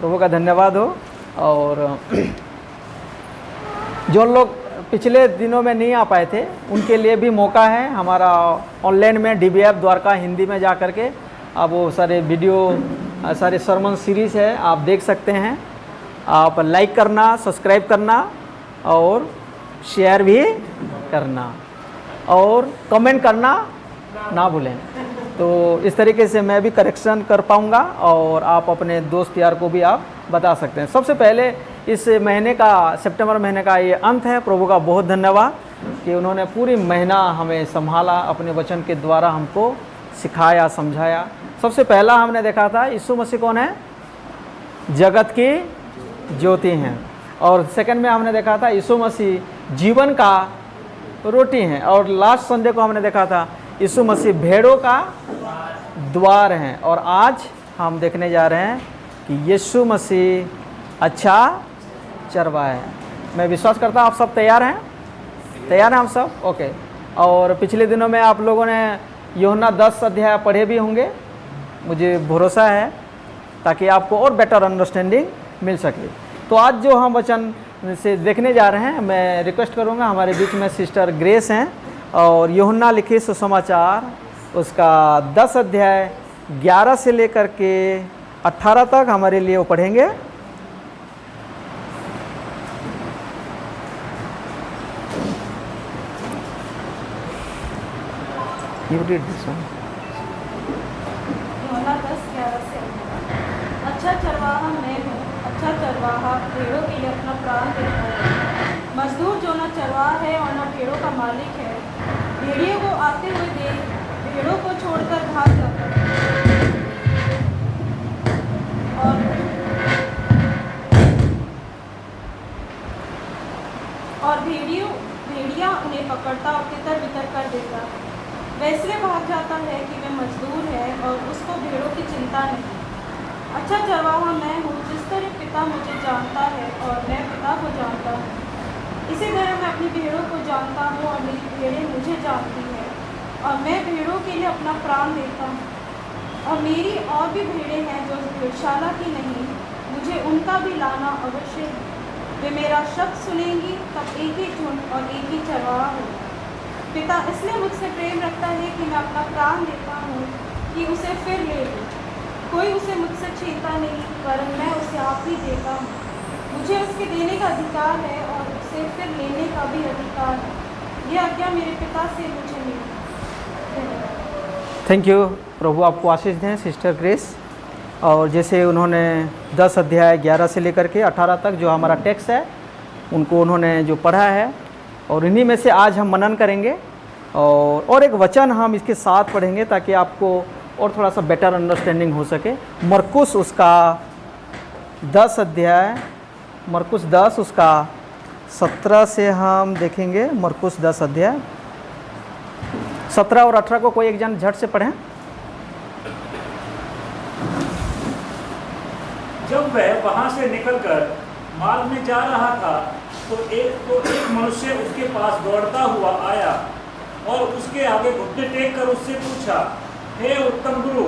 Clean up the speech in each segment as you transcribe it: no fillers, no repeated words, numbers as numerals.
प्रभु का धन्यवाद हो। और जो लोग पिछले दिनों में नहीं आ पाए थे उनके लिए भी मौका है, हमारा ऑनलाइन में DBF द्वारका हिंदी में जा कर के आप वो सारे वीडियो सारे सरमन सीरीज़ है आप देख सकते हैं। आप लाइक करना, सब्सक्राइब करना और शेयर भी करना और कमेंट करना ना भूलें। तो इस तरीके से मैं भी करेक्शन कर पाऊँगा और आप अपने दोस्त यार को भी आप बता सकते हैं। सबसे पहले इस महीने का, सितंबर महीने का ये अंत है। प्रभु का बहुत धन्यवाद कि उन्होंने पूरी महीना हमें संभाला, अपने वचन के द्वारा हमको सिखाया, समझाया। सबसे पहला हमने देखा था यीशु मसीह कौन है? जगत की ज्योति हैं। और सेकंड में हमने देखा था यीशु मसीह जीवन का रोटी हैं। और लास्ट संडे को हमने देखा था यीशु मसीह भेड़ों का द्वार हैं। और आज हम देखने जा रहे हैं कि यीशु मसीह अच्छा चरवाहा है। मैं विश्वास करता हूँ आप सब तैयार हैं? तैयार हैं आप सब? ओके। और पिछले दिनों में आप लोगों ने यूहन्ना 10 अध्याय पढ़े भी होंगे, मुझे भरोसा है, ताकि आपको और बेटर अंडरस्टैंडिंग मिल सके। तो आज जो हम वचन से देखने जा रहे हैं, मैं रिक्वेस्ट करूंगा, हमारे बीच में सिस्टर ग्रेस हैं और यूहन्ना लिखित सुसमाचार उसका 10 अध्याय 11 से लेकर के 18 तक हमारे लिए वो पढ़ेंगे। You did this one. यूहन्ना 10:11 से 18। अच्छा चरवाहा मैं हूँ, अच्छा चरवाहा भेड़ों के लिए अपना प्राण देता है। मजदूर जो न चरवाहा है और न भेड़ों का मालिक है, भेड़ियों को आते हुए देख भेड़ों को छोड़कर भाग जाता है और भेड़िया उन्हें पकड़ता और तितर बितर कर देता है। वैसे भाग जाता है कि वह मजदूर है और उसको भेड़ों की चिंता नहीं। अच्छा चरवाहा मैं हूँ, जिस तरह पिता मुझे जानता है और मैं पिता को जानता हूँ, इसी तरह मैं अपनी भेड़ों को जानता हूँ और मेरी भेड़ें मुझे जानती है और मैं भेड़ों के लिए अपना प्राण देता हूँ। और मेरी और भी भेड़ें हैं जो भेड़शाला की नहीं, मुझे उनका भी लाना अवश्य है। वे मेरा शब्द सुनेंगी, तब एक ही झुंड और एक ही चरवाहा होगा। पिता इसलिए मुझसे प्रेम रखता है कि मैं अपना प्राण देता हूँ कि उसे फिर ले लूँ। कोई उसे मुझसे छीनता नहीं, वरन मैं उसे आप ही देता हूँ। मुझे उसके देने का अधिकार है और उसे फिर लेने का भी अधिकार है। यह आज्ञा मेरे पिता से मुझे मिली। Thank you. प्रभु आपको आशीष दें सिस्टर ग्रेस। और जैसे उन्होंने 10 अध्याय 11 से लेकर के 18 तक जो हमारा टेक्स्ट है उनको उन्होंने जो पढ़ा है, और इन्हीं में से आज हम मनन करेंगे और एक वचन हम इसके साथ पढ़ेंगे ताकि आपको और थोड़ा सा बेटर अंडरस्टैंडिंग हो सके। मरकुस उसका 10 अध्याय, मरकुस 10 उसका 17 से हम देखेंगे। मरकुस 10 अध्याय 17 और 18 को कोई एक जन झट से पढ़ें। जब वह वहां से निकलकर मार्ग में जा रहा था तो एक मनुष्य उसके पास दौड़ता हुआ आया और उसके आगे घुटने टेक कर उससे पूछा, हे उत्तम गुरु,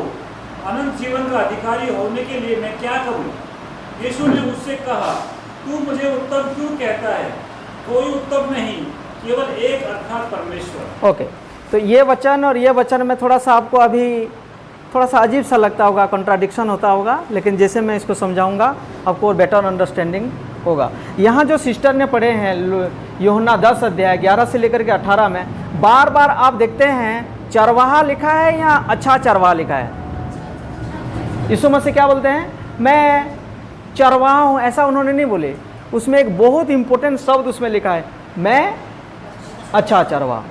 अनंत जीवन का अधिकारी होने के लिए मैं क्या करूं? यीशु ने उससे कहा, तू मुझे उत्तम क्यों कहता है? कोई उत्तम नहीं, केवल एक, अर्थात परमेश्वर। ओके। तो ये वचन और ये वचन में थोड़ा सा आपको अभी थोड़ा सा अजीब सा लगता होगा, कॉन्ट्राडिक्शन होता होगा, लेकिन जैसे मैं इसको समझाऊंगा आपको और बेटर अंडरस्टैंडिंग होगा। यहाँ जो सिस्टर ने पढ़े हैं यूहन्ना 10 अध्याय 11 से लेकर के 18 में बार बार आप देखते हैं चरवाहा लिखा है या अच्छा चरवाहा लिखा है। यीशु मसीह क्या बोलते हैं? मैं चरवाहा हूँ, ऐसा उन्होंने नहीं बोले। उसमें एक बहुत इंपॉर्टेंट शब्द उसमें लिखा है, मैं अच्छा चरवाहा।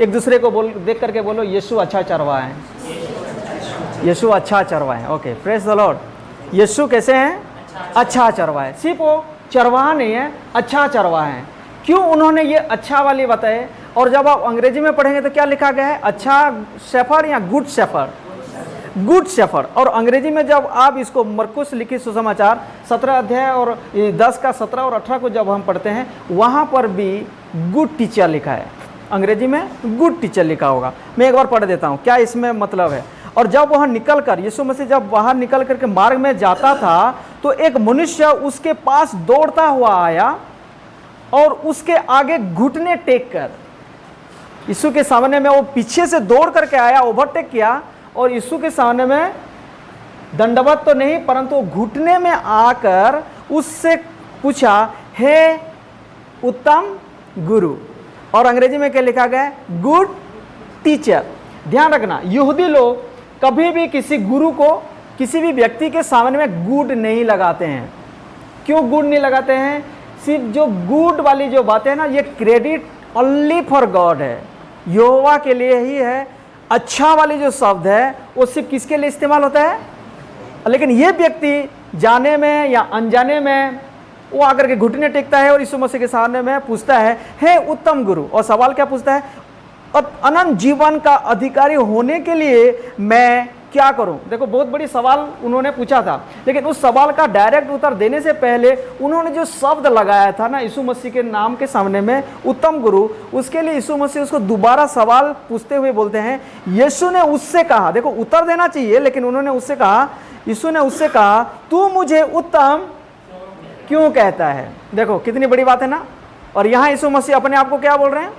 एक दूसरे को देख करके बोलो, यीशु अच्छा चरवाहा है। यीशु अच्छा चरवाहा है। Okay, praise the lord. Yeshu कैसे हैं? अच्छा चरवाहा है। सिर्फ वो चरवाहा नहीं है, अच्छा चरवाहा है। क्यों उन्होंने ये अच्छा वाली बताए? और जब आप अंग्रेजी में पढ़ेंगे तो क्या लिखा गया है? अच्छा शेफर्ड या गुड शेफर्ड? Good shepherd. और अंग्रेजी में जब आप इसको मरकुस लिखित सुसमाचार 17 अध्याय और 10 का 17 और 18 को जब हम पढ़ते हैं, वहाँ पर भी गुड टीचर लिखा है। अंग्रेजी में गुड टीचर लिखा होगा। मैं एक बार पढ़ देता हूँ क्या इसमें मतलब है। और जब वह निकल कर, यीशु मसीह जब बाहर निकल करके मार्ग में जाता था, तो एक मनुष्य उसके पास दौड़ता हुआ आया और उसके आगे घुटने टेक कर, यीशु के सामने में वो पीछे से दौड़ करके आया, ओवरटेक किया और यीशु के सामने में दंडवत तो नहीं परंतु घुटने में आकर उससे पूछा, हे उत्तम गुरु, और अंग्रेजी में क्या लिखा गया है, गुड टीचर। ध्यान रखना, यहूदी लोग कभी भी किसी गुरु को, किसी भी व्यक्ति के सामने में गुड नहीं लगाते हैं। क्यों गुड नहीं लगाते हैं? सिर्फ जो गुड वाली जो बातें हैं ना, ये क्रेडिट ओनली फॉर गॉड है, यहोवा के लिए ही है। अच्छा वाली जो शब्द है वो सिर्फ किसके लिए इस्तेमाल होता है? लेकिन ये व्यक्ति जाने में या अनजाने में वो आकर के घुटने टेकता है और यीशु मसीह के सामने में पूछता है, हे उत्तम गुरु, और सवाल क्या पूछता है? अनंत जीवन का अधिकारी होने के लिए मैं क्या करूं? देखो, बहुत बड़ी सवाल उन्होंने पूछा था, लेकिन उस सवाल का डायरेक्ट उत्तर देने से पहले उन्होंने जो शब्द लगाया था ना यीशु मसीह के नाम के सामने में, उत्तम गुरु, उसके लिए यीशु मसीह उसको दोबारा सवाल पूछते हुए बोलते हैं, यीशु ने उससे कहा, देखो उत्तर देना चाहिए, लेकिन उन्होंने उससे कहा, यीशु ने उससे कहा, तू मुझे उत्तम क्यों कहता है? देखो कितनी बड़ी बात है ना। और यहाँ यीशु मसीह अपने आप को क्या बोल रहे हैं?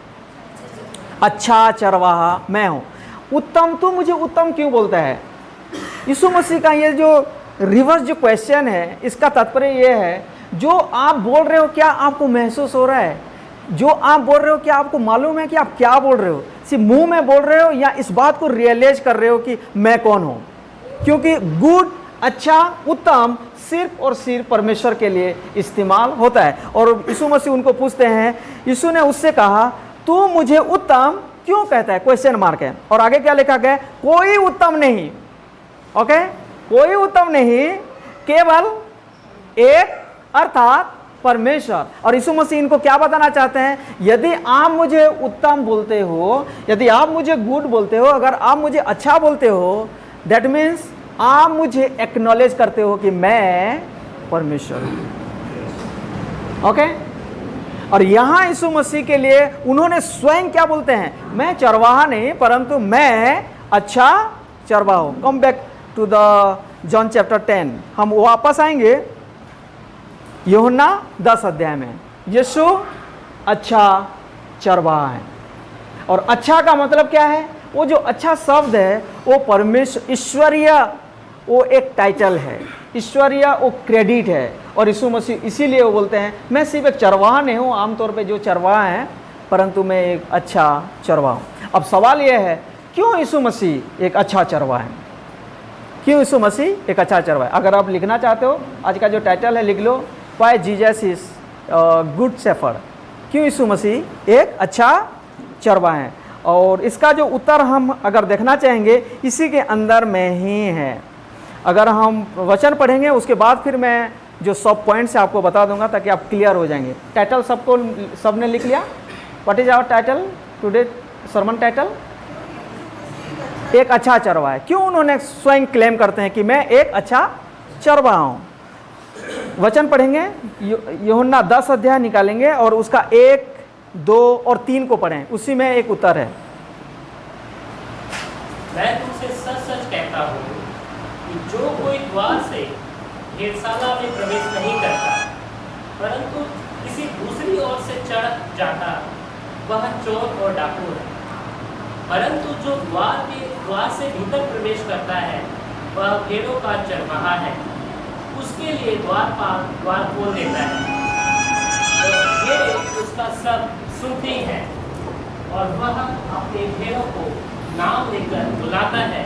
अच्छा चरवाहा मैं हूँ। उत्तम, तू मुझे उत्तम क्यों बोलता है? यीशु मसीह का ये जो रिवर्स जो क्वेश्चन है, इसका तात्पर्य ये है, जो आप बोल रहे हो क्या आपको महसूस हो रहा है? जो आप बोल रहे हो क्या आपको मालूम है कि आप क्या बोल रहे हो? सिर्फ मुंह में बोल रहे हो या इस बात को रियलाइज कर रहे हो कि मैं कौन हूँ? क्योंकि गुड, अच्छा, उत्तम सिर्फ और सिर्फ परमेश्वर के लिए इस्तेमाल होता है। और यीशु मसीह उनको पूछते हैं, यीशु ने उससे कहा, तू मुझे उत्तम क्यों कहता है? क्वेश्चन मार्क है। और आगे क्या लिखा गया? कोई उत्तम नहीं। ओके, कोई उत्तम नहीं, केवल एक, अर्थात परमेश्वर। और यीशु मसीह इनको क्या बताना चाहते हैं? यदि आप मुझे उत्तम बोलते हो, यदि आप मुझे गुड बोलते हो, अगर आप मुझे अच्छा बोलते हो, दैट मीन्स आप मुझे एक्नॉलेज करते हो कि मैं परमेश्वर हूं। ओके, और यहां यीशु मसीह के लिए उन्होंने स्वयं क्या बोलते हैं? मैं चरवाहा नहीं परंतु मैं अच्छा चरवाहा हूं। Come back to the John chapter 10, हम वापस आएंगे यूहन्ना 10 अध्याय में। यीशु अच्छा चरवाहा है। और अच्छा का मतलब क्या है? वो जो अच्छा शब्द है वो परमेश्वर, ईश्वरीय, वो एक टाइटल है, ईश्वरीय वो क्रेडिट है। और यीशु मसीह इसीलिए वो बोलते हैं, मैं सिर्फ एक चरवाहा नहीं हूँ आमतौर पे जो चरवाहा हैं, परंतु मैं एक अच्छा चरवाहा हूँ। अब सवाल ये है, क्यों यीशु मसीह एक अच्छा चरवाहा है? क्यों यीशु मसीह एक अच्छा चरवाहा है? अगर आप लिखना चाहते हो, आज का जो टाइटल है लिख लो, why Jesus is good shepherd. क्यों यीशु मसीह एक अच्छा चरवाहा है? और इसका जो उत्तर हम अगर देखना चाहेंगे, इसी के अंदर में ही है। अगर हम वचन पढ़ेंगे उसके बाद फिर मैं जो सब पॉइंट्स है आपको बता दूंगा ताकि आप क्लियर हो जाएंगे। टाइटल सबने लिख लिया? What is our title today sermon title? एक अच्छा चरवाहा है। क्यों उन्होंने स्वयं क्लेम करते हैं कि मैं एक अच्छा चरवाहा हूँ? वचन पढ़ेंगे, यूहन्ना 10 अध्याय निकालेंगे और उसका 1, 2 और 3 को पढ़ें, उसी में एक उत्तर है। मैं तुमसे सच सच कहता हूँ कि जो कोई द्वार से भेड़शाला में प्रवेश नहीं करता परंतु किसी दूसरी ओर से चढ़ जाता, वह चोर और डाकू है। परंतु जो द्वार से भीतर प्रवेश करता है वह भेड़ों का चरवाहा है। उसके लिए द्वार खोल देता है और भेड़ उसका सब सुनती है और वह अपने भेड़ों को नाम लेकर बुलाता है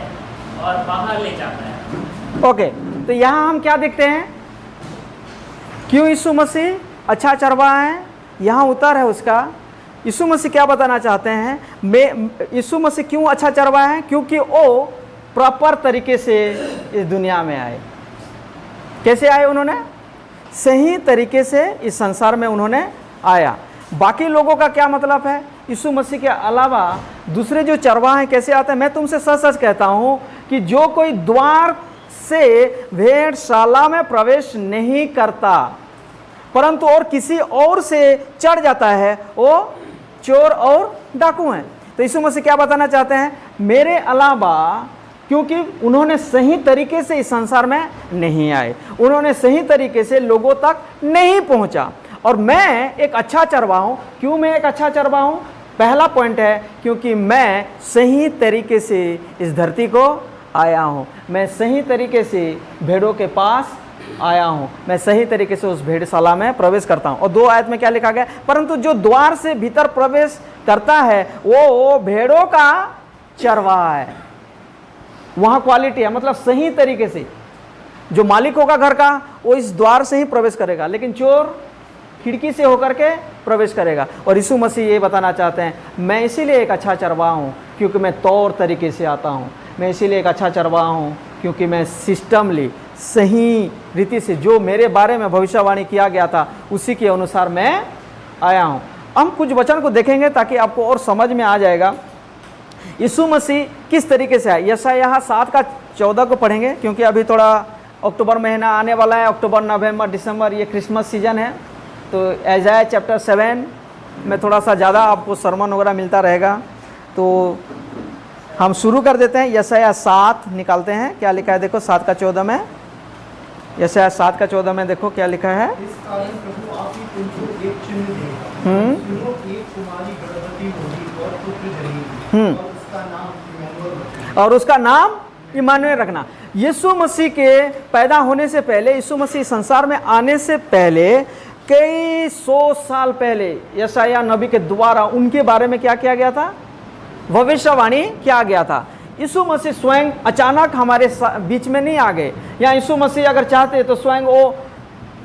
और बाहर ले जाता है। ओके, तो यहाँ हम क्या देखते हैं? क्यों यीशु मसीह अच्छा चरवाहा है? यहाँ उत्तर है उसका। यीशु मसीह क्या बताना चाहते हैं? यीशु मसीह क्यों अच्छा चरवाहा है? क्योंकि वो प्रॉपर तरीके से इस दुनिया में आए। कैसे आए उन्होंने? सही तरीके से इस संसार में उन्होंने आया। बाकी लोगों का क्या मतलब है? यीशु मसीह के अलावा दूसरे जो चरवाहा हैं कैसे आते हैं? मैं तुमसे सच सच कहता हूँ कि जो कोई द्वार से भेड़शाला में प्रवेश नहीं करता परंतु और किसी और से चढ़ जाता है, वो चोर और डाकू हैं। तो यीशु मसीह क्या बताना चाहते हैं? मेरे अलावा क्योंकि उन्होंने सही तरीके से इस संसार में नहीं आए, उन्होंने सही तरीके से लोगों तक नहीं पहुंचा। और मैं एक अच्छा चरवाहा हूं। क्यों मैं एक अच्छा चरवाहा हूं? पहला पॉइंट है क्योंकि मैं सही तरीके से इस धरती को आया हूं, मैं सही तरीके से भेड़ों के पास आया हूं, मैं सही तरीके से उस भेड़शाला में प्रवेश करता हूं। और 2 आयत में क्या लिखा गया? परंतु जो द्वार से भीतर प्रवेश करता है वो भेड़ों का चरवाहा है। वहां क्वालिटी है, मतलब सही तरीके से जो मालिक होगा घर का वो इस द्वार से ही प्रवेश करेगा, लेकिन चोर खिड़की से होकर के प्रवेश करेगा। और यीशु मसीह ये बताना चाहते हैं, मैं इसीलिए एक अच्छा चरवाहा हूँ क्योंकि मैं तौर तरीके से आता हूँ, मैं इसीलिए एक अच्छा चरवाहा हूँ क्योंकि मैं सिस्टमली सही रीति से जो मेरे बारे में भविष्यवाणी किया गया था उसी के अनुसार मैं आया हूँ। हम कुछ वचन को देखेंगे ताकि आपको और समझ में आ जाएगा यीशु मसीह किस तरीके से आए। यशायाह 7:14 को पढ़ेंगे क्योंकि अभी थोड़ा अक्टूबर महीना आने वाला है, अक्टूबर नवंबर दिसंबर ये क्रिसमस सीजन है, तो यशायाह चैप्टर 7 में थोड़ा सा ज़्यादा आपको सरमन वगैरह मिलता रहेगा। तो हम शुरू कर देते हैं। यशायाह 7 निकालते हैं, क्या लिखा है देखो 7:14 में। यशायाह 7:14 में देखो क्या लिखा है। इस कारण प्रभु आप ही तुमको एक चिन्ह देगा, सुनो एक कुमारी गर्भवती होगी और पुत्र जनेगी और उसका नाम इम्मानुएल रखना। और उसका नाम इम्मानुएल रखना। यीशु मसीह के पैदा होने से पहले, यीशु मसीह संसार में आने से पहले कई 100 साल पहले यशायाह नबी के द्वारा उनके बारे में क्या किया गया था? भविष्यवाणी किया गया था। यीशु मसीह स्वयं अचानक हमारे बीच में नहीं आ गए, या यीशु मसीह अगर चाहते तो स्वयं वो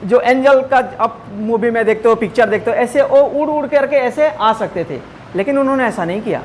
जो एंजल का आप मूवी में देखते हो, पिक्चर देखते हो, ऐसे वो उड़ उड़ करके ऐसे आ सकते थे, लेकिन उन्होंने ऐसा नहीं किया।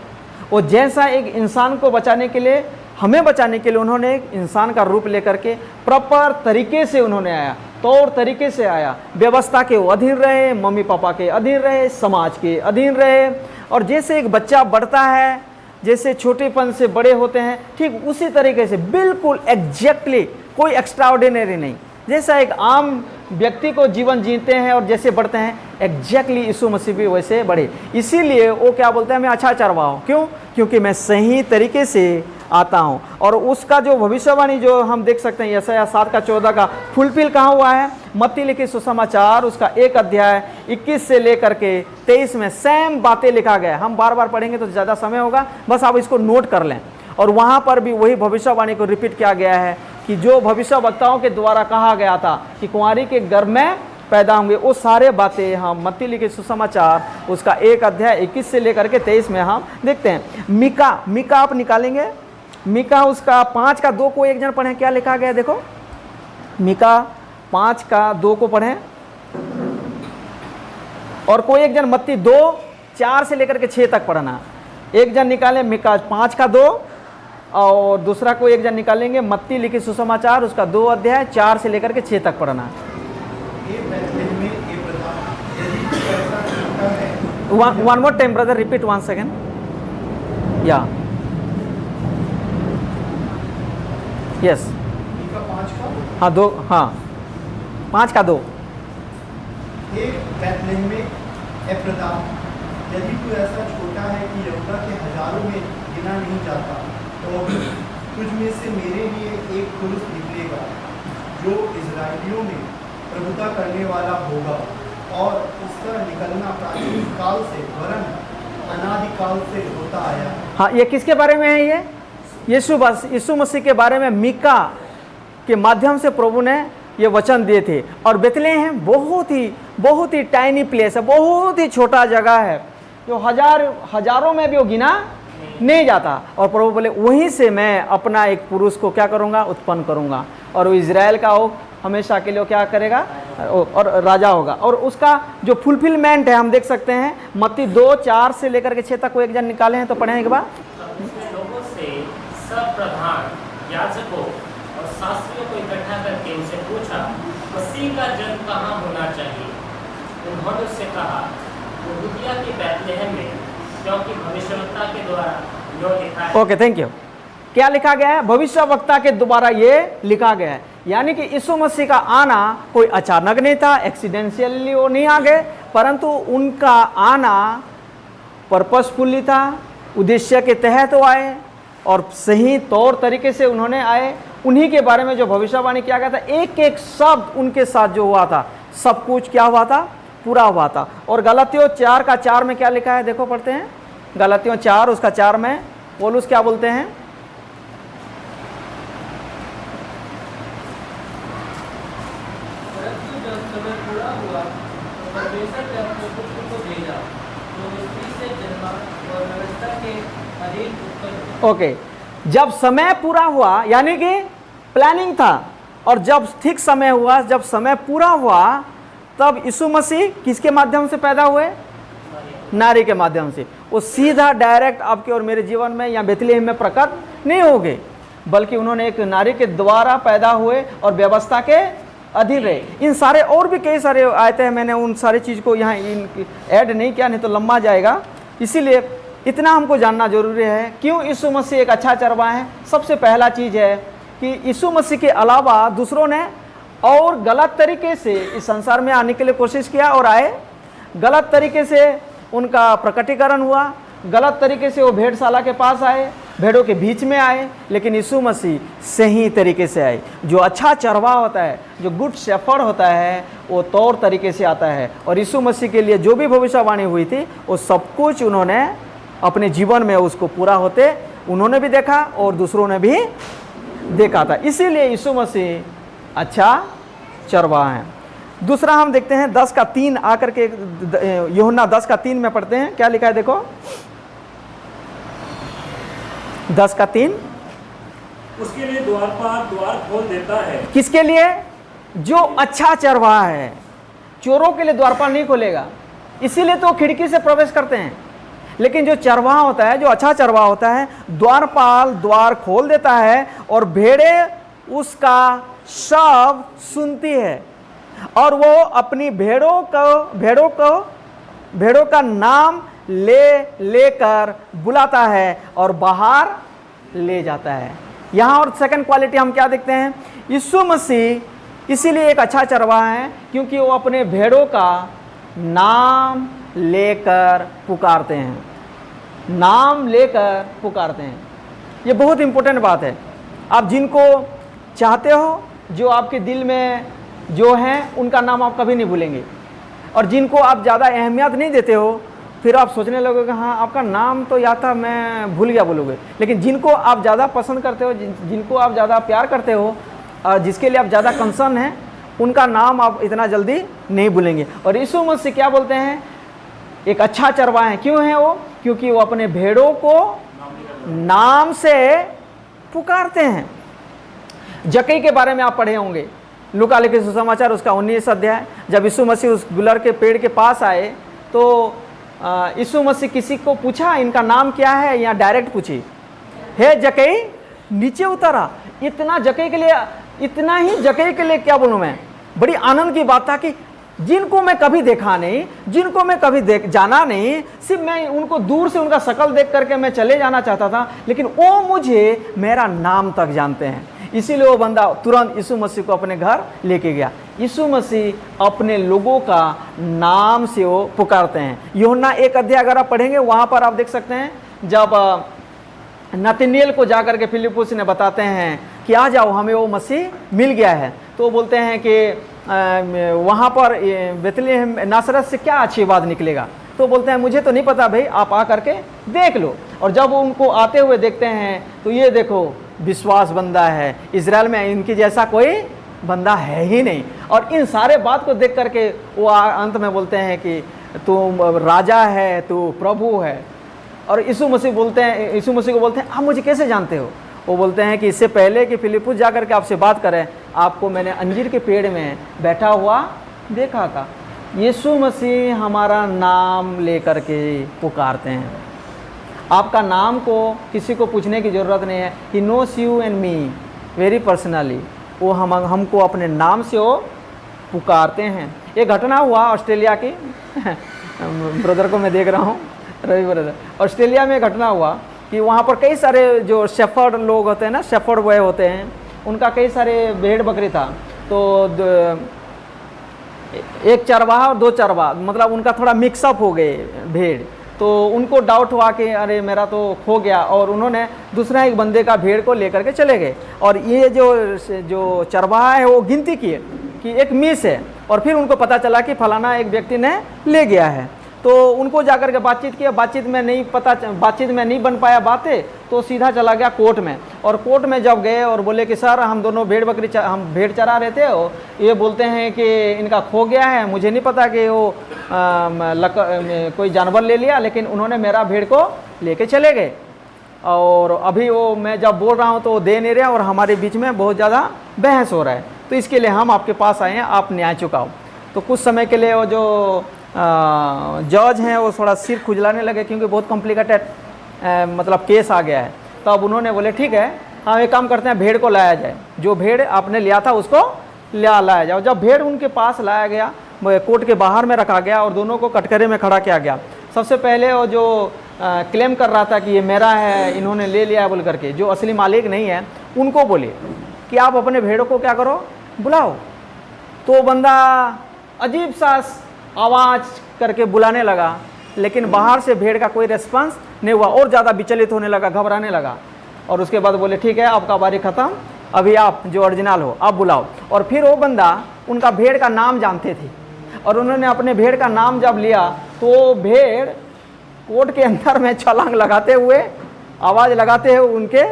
वो जैसा एक इंसान को बचाने के लिए, हमें बचाने के लिए उन्होंने एक इंसान का रूप लेकर के प्रॉपर तरीके से उन्होंने आया, तौर तरीके से आया। व्यवस्था के वो अधीन रहे, मम्मी पापा के अधीन रहे, समाज के अधीन रहे। और जैसे एक बच्चा बढ़ता है, जैसे छोटेपन से बड़े होते हैं, ठीक उसी तरीके से बिल्कुल एग्जैक्टली, कोई एक्स्ट्राऑर्डिनरी नहीं, जैसा एक आम व्यक्ति को जीवन जीते हैं और जैसे बढ़ते हैं, एग्जैक्टली यीशु मसीह भी वैसे बढ़े। इसीलिए वो क्या बोलते हैं, मैं अच्छा चरवाहा हूँ। क्यों? क्योंकि मैं सही तरीके से आता हूँ। और उसका जो भविष्यवाणी जो हम देख सकते हैं यशायाह 7:14 का फुलफिल कहाँ हुआ है? मत्ती लिखित सुसमाचार उसका 1 अध्याय 21 से लेकर के 23 में सेम बातें लिखा गया है। हम बार बार पढ़ेंगे तो ज़्यादा समय होगा, बस आप इसको नोट कर लें। और वहाँ पर भी वही भविष्यवाणी को रिपीट किया गया है कि जो भविष्यवक्ताओं के द्वारा कहा गया था कि कुंवारी के गर्भ में पैदा होंगे, वो सारे बातें हम मत्ती लिखित सुसमाचार उसका 1 अध्याय 21 से लेकर के 23 में हम देखते हैं। मीका आप निकालेंगे, मीका उसका 5:2 को एक जन पढ़ें, क्या लिखा गया देखो। मीका 5:2 को पढ़ें, और कोई एक जन मत्ती 2:4 से लेकर के 6 तक पढ़ना। एक जन निकालें मीका 5:2, और दूसरा कोई एक जन निकालेंगे मत्ती लिखित सुसमाचार उसका 2 अध्याय 4 से लेकर के 6 तक पढ़ना। One more time brother, repeat one second. Yeah. Yes. हाँ 2, हाँ 5:2। बैतलहम में एफ्राता, यदि तू ऐसा छोटा है कि यहूदा के हजारों में गिना नहीं जाता, तो तुझ में से मेरे लिए एक पुरुष निकलेगा जो इजराइलियों में प्रभुता करने वाला होगा, और उसका निकलना प्राचीन काल से वरन अनादिकाल से होता आया। हाँ, ये किसके बारे में है? ये यीशु मसीह के बारे में मीका के माध्यम से प्रभु ने ये वचन दिए थे। और बेथलेहम बहुत ही टाइनी प्लेस है, बहुत ही छोटा जगह है, जो हजारों में भी वो गिना नहीं जाता। और प्रभु बोले वहीं से मैं अपना एक पुरुष को क्या करूँगा, उत्पन्न करूँगा, और वो इजराइल का हो हमेशा के लिए क्या करेगा, और राजा होगा। और उसका जो फुलफिलमेंट है हम देख सकते हैं मत्ती 2:4 से लेकर के 6 तक को एक जन निकाले हैं, तो पढ़ें एक बार। लोगों से सब प्रधान याजकों और शास्त्रियों को इकट्ठा करके उनसे पूछा, मसीह का जन्म कहाँ होना चाहिए? उन्होंने उससे कहा, यहूदिया की बैतलहम में, क्योंकि भविष्यवक्ता के द्वारा जो लिखा है। Okay, thank you. क्या लिखा गया है? भविष्यवक्ता के द्वारा ये लिखा गया है, यानी कि यीशु मसीह का आना कोई अचानक नहीं था, एक्सीडेंशियली वो नहीं आ गए, परंतु उनका आना पर्पसफुली था, उद्देश्य के तहत वो आए। और सही तौर तरीके से उन्होंने आए। उन्हीं के बारे में जो भविष्यवाणी किया गया था, एक एक शब्द उनके साथ जो हुआ था, सब कुछ क्या हुआ था, पूरा हुआ था। और गलातियों 4:4 में क्या लिखा है, देखो पढ़ते हैं। गलातियों 4:4 में पौलुस क्या बोलते हैं, परंतु जब समय पूरा हुआ तो परमेश्वर ने अपने पुत्र को भेजा, जो स्त्री से जन्मा और व्यवस्था के अधीन उत्पन्न हुआ। ओके, जब समय पूरा हुआ, यानी कि प्लानिंग था, और जब ठीक समय हुआ, जब समय पूरा हुआ, तब यीशु मसीह किसके माध्यम से पैदा हुए, नारी के माध्यम से। वो सीधा डायरेक्ट आपके और मेरे जीवन में या बेथलेहम में प्रकट नहीं हो गए, बल्कि उन्होंने एक नारी के द्वारा पैदा हुए और व्यवस्था के अधीन रहे। इन सारे और भी कई सारे आयते हैं, मैंने उन सारी चीज़ को यहाँ ऐड नहीं किया, नहीं तो लंबा जाएगा। इसीलिए इतना हमको जानना जरूरी है, क्यों यीशु मसीह एक अच्छा चरवाहा है। सबसे पहला चीज़ है कि यीशु मसीह के अलावा दूसरों ने और गलत तरीके से इस संसार में आने के लिए कोशिश किया और आए, गलत तरीके से उनका प्रकटीकरण हुआ, गलत तरीके से वो भेड़शाला के पास आए, भेड़ों के बीच में आए, लेकिन यीशु मसीह सही तरीके से आए। जो अच्छा चरवाहा होता है, जो गुड शेफर्ड होता है, वो तौर तरीके से आता है। और यीशु मसीह के लिए जो भी भविष्यवाणी हुई थी, वो सब कुछ उन्होंने अपने जीवन में उसको पूरा होते उन्होंने भी देखा और दूसरों ने भी देखा था। इसीलिए यीशु मसीह अच्छा चरवाहा है। दूसरा हम देखते हैं 10:3 आकर के, यूहन्ना 10:3 में पढ़ते हैं, क्या लिखा है देखो। 10:3 उसके लिए द्वारपाल द्वार खोल देता है। किसके लिए? जो अच्छा चरवाहा है। चोरों के लिए द्वारपाल नहीं खोलेगा, इसीलिए तो खिड़की से प्रवेश करते हैं। लेकिन जो चरवाहा होता है, जो अच्छा चरवाहा होता है, द्वारपाल द्वार खोल देता है और भेड़ें उसका शब्द सुनती है और वो अपनी भेड़ों का नाम लेकर बुलाता है और बाहर ले जाता है। यहाँ और सेकंड क्वालिटी हम क्या देखते हैं, यीशु मसीह इसीलिए एक अच्छा चरवाहा है क्योंकि वो अपने भेड़ों का नाम लेकर पुकारते हैं, नाम लेकर पुकारते हैं। ये बहुत इंपॉर्टेंट बात है। आप जिनको चाहते हो, जो आपके दिल में जो हैं, उनका नाम आप कभी नहीं भूलेंगे। और जिनको आप ज़्यादा अहमियत नहीं देते हो, फिर आप सोचने लगोगे हाँ आपका नाम तो याद था, मैं भूल गया बोलोगे। लेकिन जिनको आप ज़्यादा पसंद करते हो, जिनको आप ज़्यादा प्यार करते हो, जिसके लिए आप ज़्यादा कंसर्न हैं, उनका नाम आप इतना जल्दी नहीं भूलेंगे। और यीशु मसीह क्या बोलते हैं, एक अच्छा चरवाहा है। क्यों है वो? क्योंकि वो अपने भेड़ों को नाम से पुकारते हैं। जक्कई के बारे में आप पढ़े होंगे, लूका लिखे सुसमाचार उसका 19 अध्याय। जब यीशु मसीह उस गुलर के पेड़ के पास आए तो यीशु मसीह किसी को पूछा इनका नाम क्या है, या डायरेक्ट पूछी, हे जक्कई नीचे उतरा। इतना जक्कई के लिए, इतना ही जक्कई के लिए क्या बोलूँ मैं, बड़ी आनंद की बात था कि जिनको मैं कभी देखा नहीं, जिनको मैं कभी जाना नहीं, सिर्फ मैं उनको दूर से उनका शक्ल देख करके मैं चले जाना चाहता था, लेकिन वो मुझे मेरा नाम तक जानते हैं। इसीलिए वो बंदा तुरंत यीशु मसीह को अपने घर लेके गया। यीशु मसीह अपने लोगों का नाम से वो पुकारते हैं। यूहन्ना 1 अध्याय अगर आप पढ़ेंगे, वहाँ पर आप देख सकते हैं, जब नतनेल को जाकर के फिलिप्पुस ने बताते हैं कि आ जाओ, हमें वो मसीह मिल गया है, तो बोलते हैं कि वहाँ पर बेथलेहम नासरत से क्या अच्छी बात निकलेगा। तो बोलते हैं मुझे तो नहीं पता भाई, आप आ करके देख लो। और जब उनको आते हुए देखते हैं तो ये देखो विश्वास बंदा है, इजराइल में इनकी जैसा कोई बंदा है ही नहीं। और इन सारे बात को देख करके वो अंत में बोलते हैं कि तू राजा है, तू प्रभु है। और यीशु मसीह बोलते हैं, यीशु मसीह को बोलते हैं आप मुझे कैसे जानते हो? वो बोलते हैं कि इससे पहले कि फिलिप्पुस जाकर के आपसे बात करें, आपको मैंने अंजीर के पेड़ में बैठा हुआ देखा था। यीशु मसीह हमारा नाम लेकर के पुकारते हैं। आपका नाम को किसी को पूछने की ज़रूरत नहीं है। He knows you and me very personally. वो हमको अपने नाम से वो पुकारते हैं। एक घटना हुआ ऑस्ट्रेलिया की ब्रदर को मैं देख रहा हूँ, रवि ब्रदर। ऑस्ट्रेलिया में घटना हुआ कि वहाँ पर कई सारे जो शेफर्ड लोग होते हैं ना, शेफर्ड बॉय होते हैं, उनका कई सारे भेड़ बकरी था। तो एक चरवाहा और 2 चरवाहा, मतलब उनका थोड़ा मिक्सअप हो गए भेड़। तो उनको डाउट हुआ कि अरे मेरा तो खो गया, और उन्होंने दूसरा एक बंदे का भेड़ को लेकर के चले गए। और ये जो चरवाहा है वो गिनती किए कि एक मिस है, और फिर उनको पता चला कि फलाना एक व्यक्ति ने ले गया है। तो उनको जाकर के बातचीत किया, बातचीत में नहीं बन पाया बातें, तो सीधा चला गया कोर्ट में। और कोर्ट में जब गए और बोले कि सर हम दोनों हम भेड़ चरा रहे थे, और ये बोलते हैं कि इनका खो गया है, मुझे नहीं पता कि वो कोई जानवर ले लिया, लेकिन उन्होंने मेरा भेड़ को लेके चले गए। और अभी वो मैं जब बोल रहा हूँ तो वो दे नहीं रहे, और हमारे बीच में बहुत ज़्यादा बहस हो रहा है, तो इसके लिए हम आपके पास आए हैं, आप न्याय चुकाओ। तो कुछ समय के लिए वो जो जज हैं वो थोड़ा सिर खुजलाने लगे, क्योंकि बहुत कॉम्प्लिकेटेड मतलब केस आ गया है। तो अब उन्होंने बोले ठीक है, हम एक काम करते हैं, भेड़ को लाया जाए, जो भेड़ आपने लिया था उसको लाया जाओ। जब भेड़ उनके पास लाया गया, कोर्ट के बाहर में रखा गया और दोनों को कटघरे में खड़ा किया गया। सबसे पहले वो जो क्लेम कर रहा था कि ये मेरा है, इन्होंने ले लिया बोल करके, जो असली मालिक नहीं है, उनको बोले कि आप अपने भेड़ों को क्या करो, बुलाओ। तो बंदा अजीब सा आवाज़ करके बुलाने लगा, लेकिन बाहर से भेड़ का कोई रिस्पॉन्स नहीं हुआ, और ज़्यादा विचलित होने लगा, घबराने लगा। और उसके बाद बोले ठीक है, आपका बारी ख़त्म, अभी आप जो ओरिजिनल हो आप बुलाओ। और फिर वो बंदा उनका भेड़ का नाम जानते थे, और उन्होंने अपने भेड़ का नाम जब लिया तो भेड़ कोर्ट के अंदर में छलांग लगाते हुए, आवाज़ लगाते हुए उनके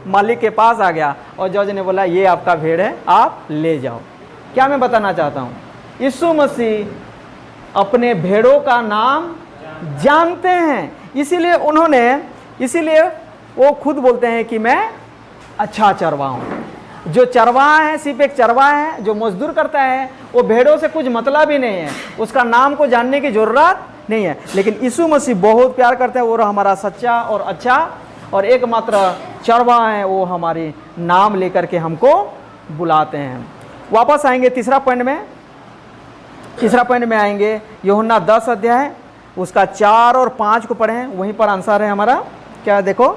मालिक के पास आ गया। और जज ने बोला ये आपका भेड़ है, आप ले जाओ। क्या मैं बताना चाहता हूँ, यीशु मसीह अपने भेड़ों का नाम जानते हैं, इसीलिए वो खुद बोलते हैं कि मैं अच्छा चरवाहा हूँ। जो चरवाहा है सिर्फ एक चरवाहा है, जो मजदूर करता है वो भेड़ों से कुछ मतलब ही नहीं है, उसका नाम को जानने की ज़रूरत नहीं है। लेकिन यीशु मसीह बहुत प्यार करते हैं, वो हमारा सच्चा और अच्छा और एकमात्र चरवाहा है, वो हमारे नाम लेकर के हमको बुलाते हैं। वापस आएंगे तीसरा पॉइंट में आएंगे, यूहन्ना 10 अध्याय उसका 4 और 5 को पढ़ें, वहीं पर आंसर है हमारा। क्या देखो,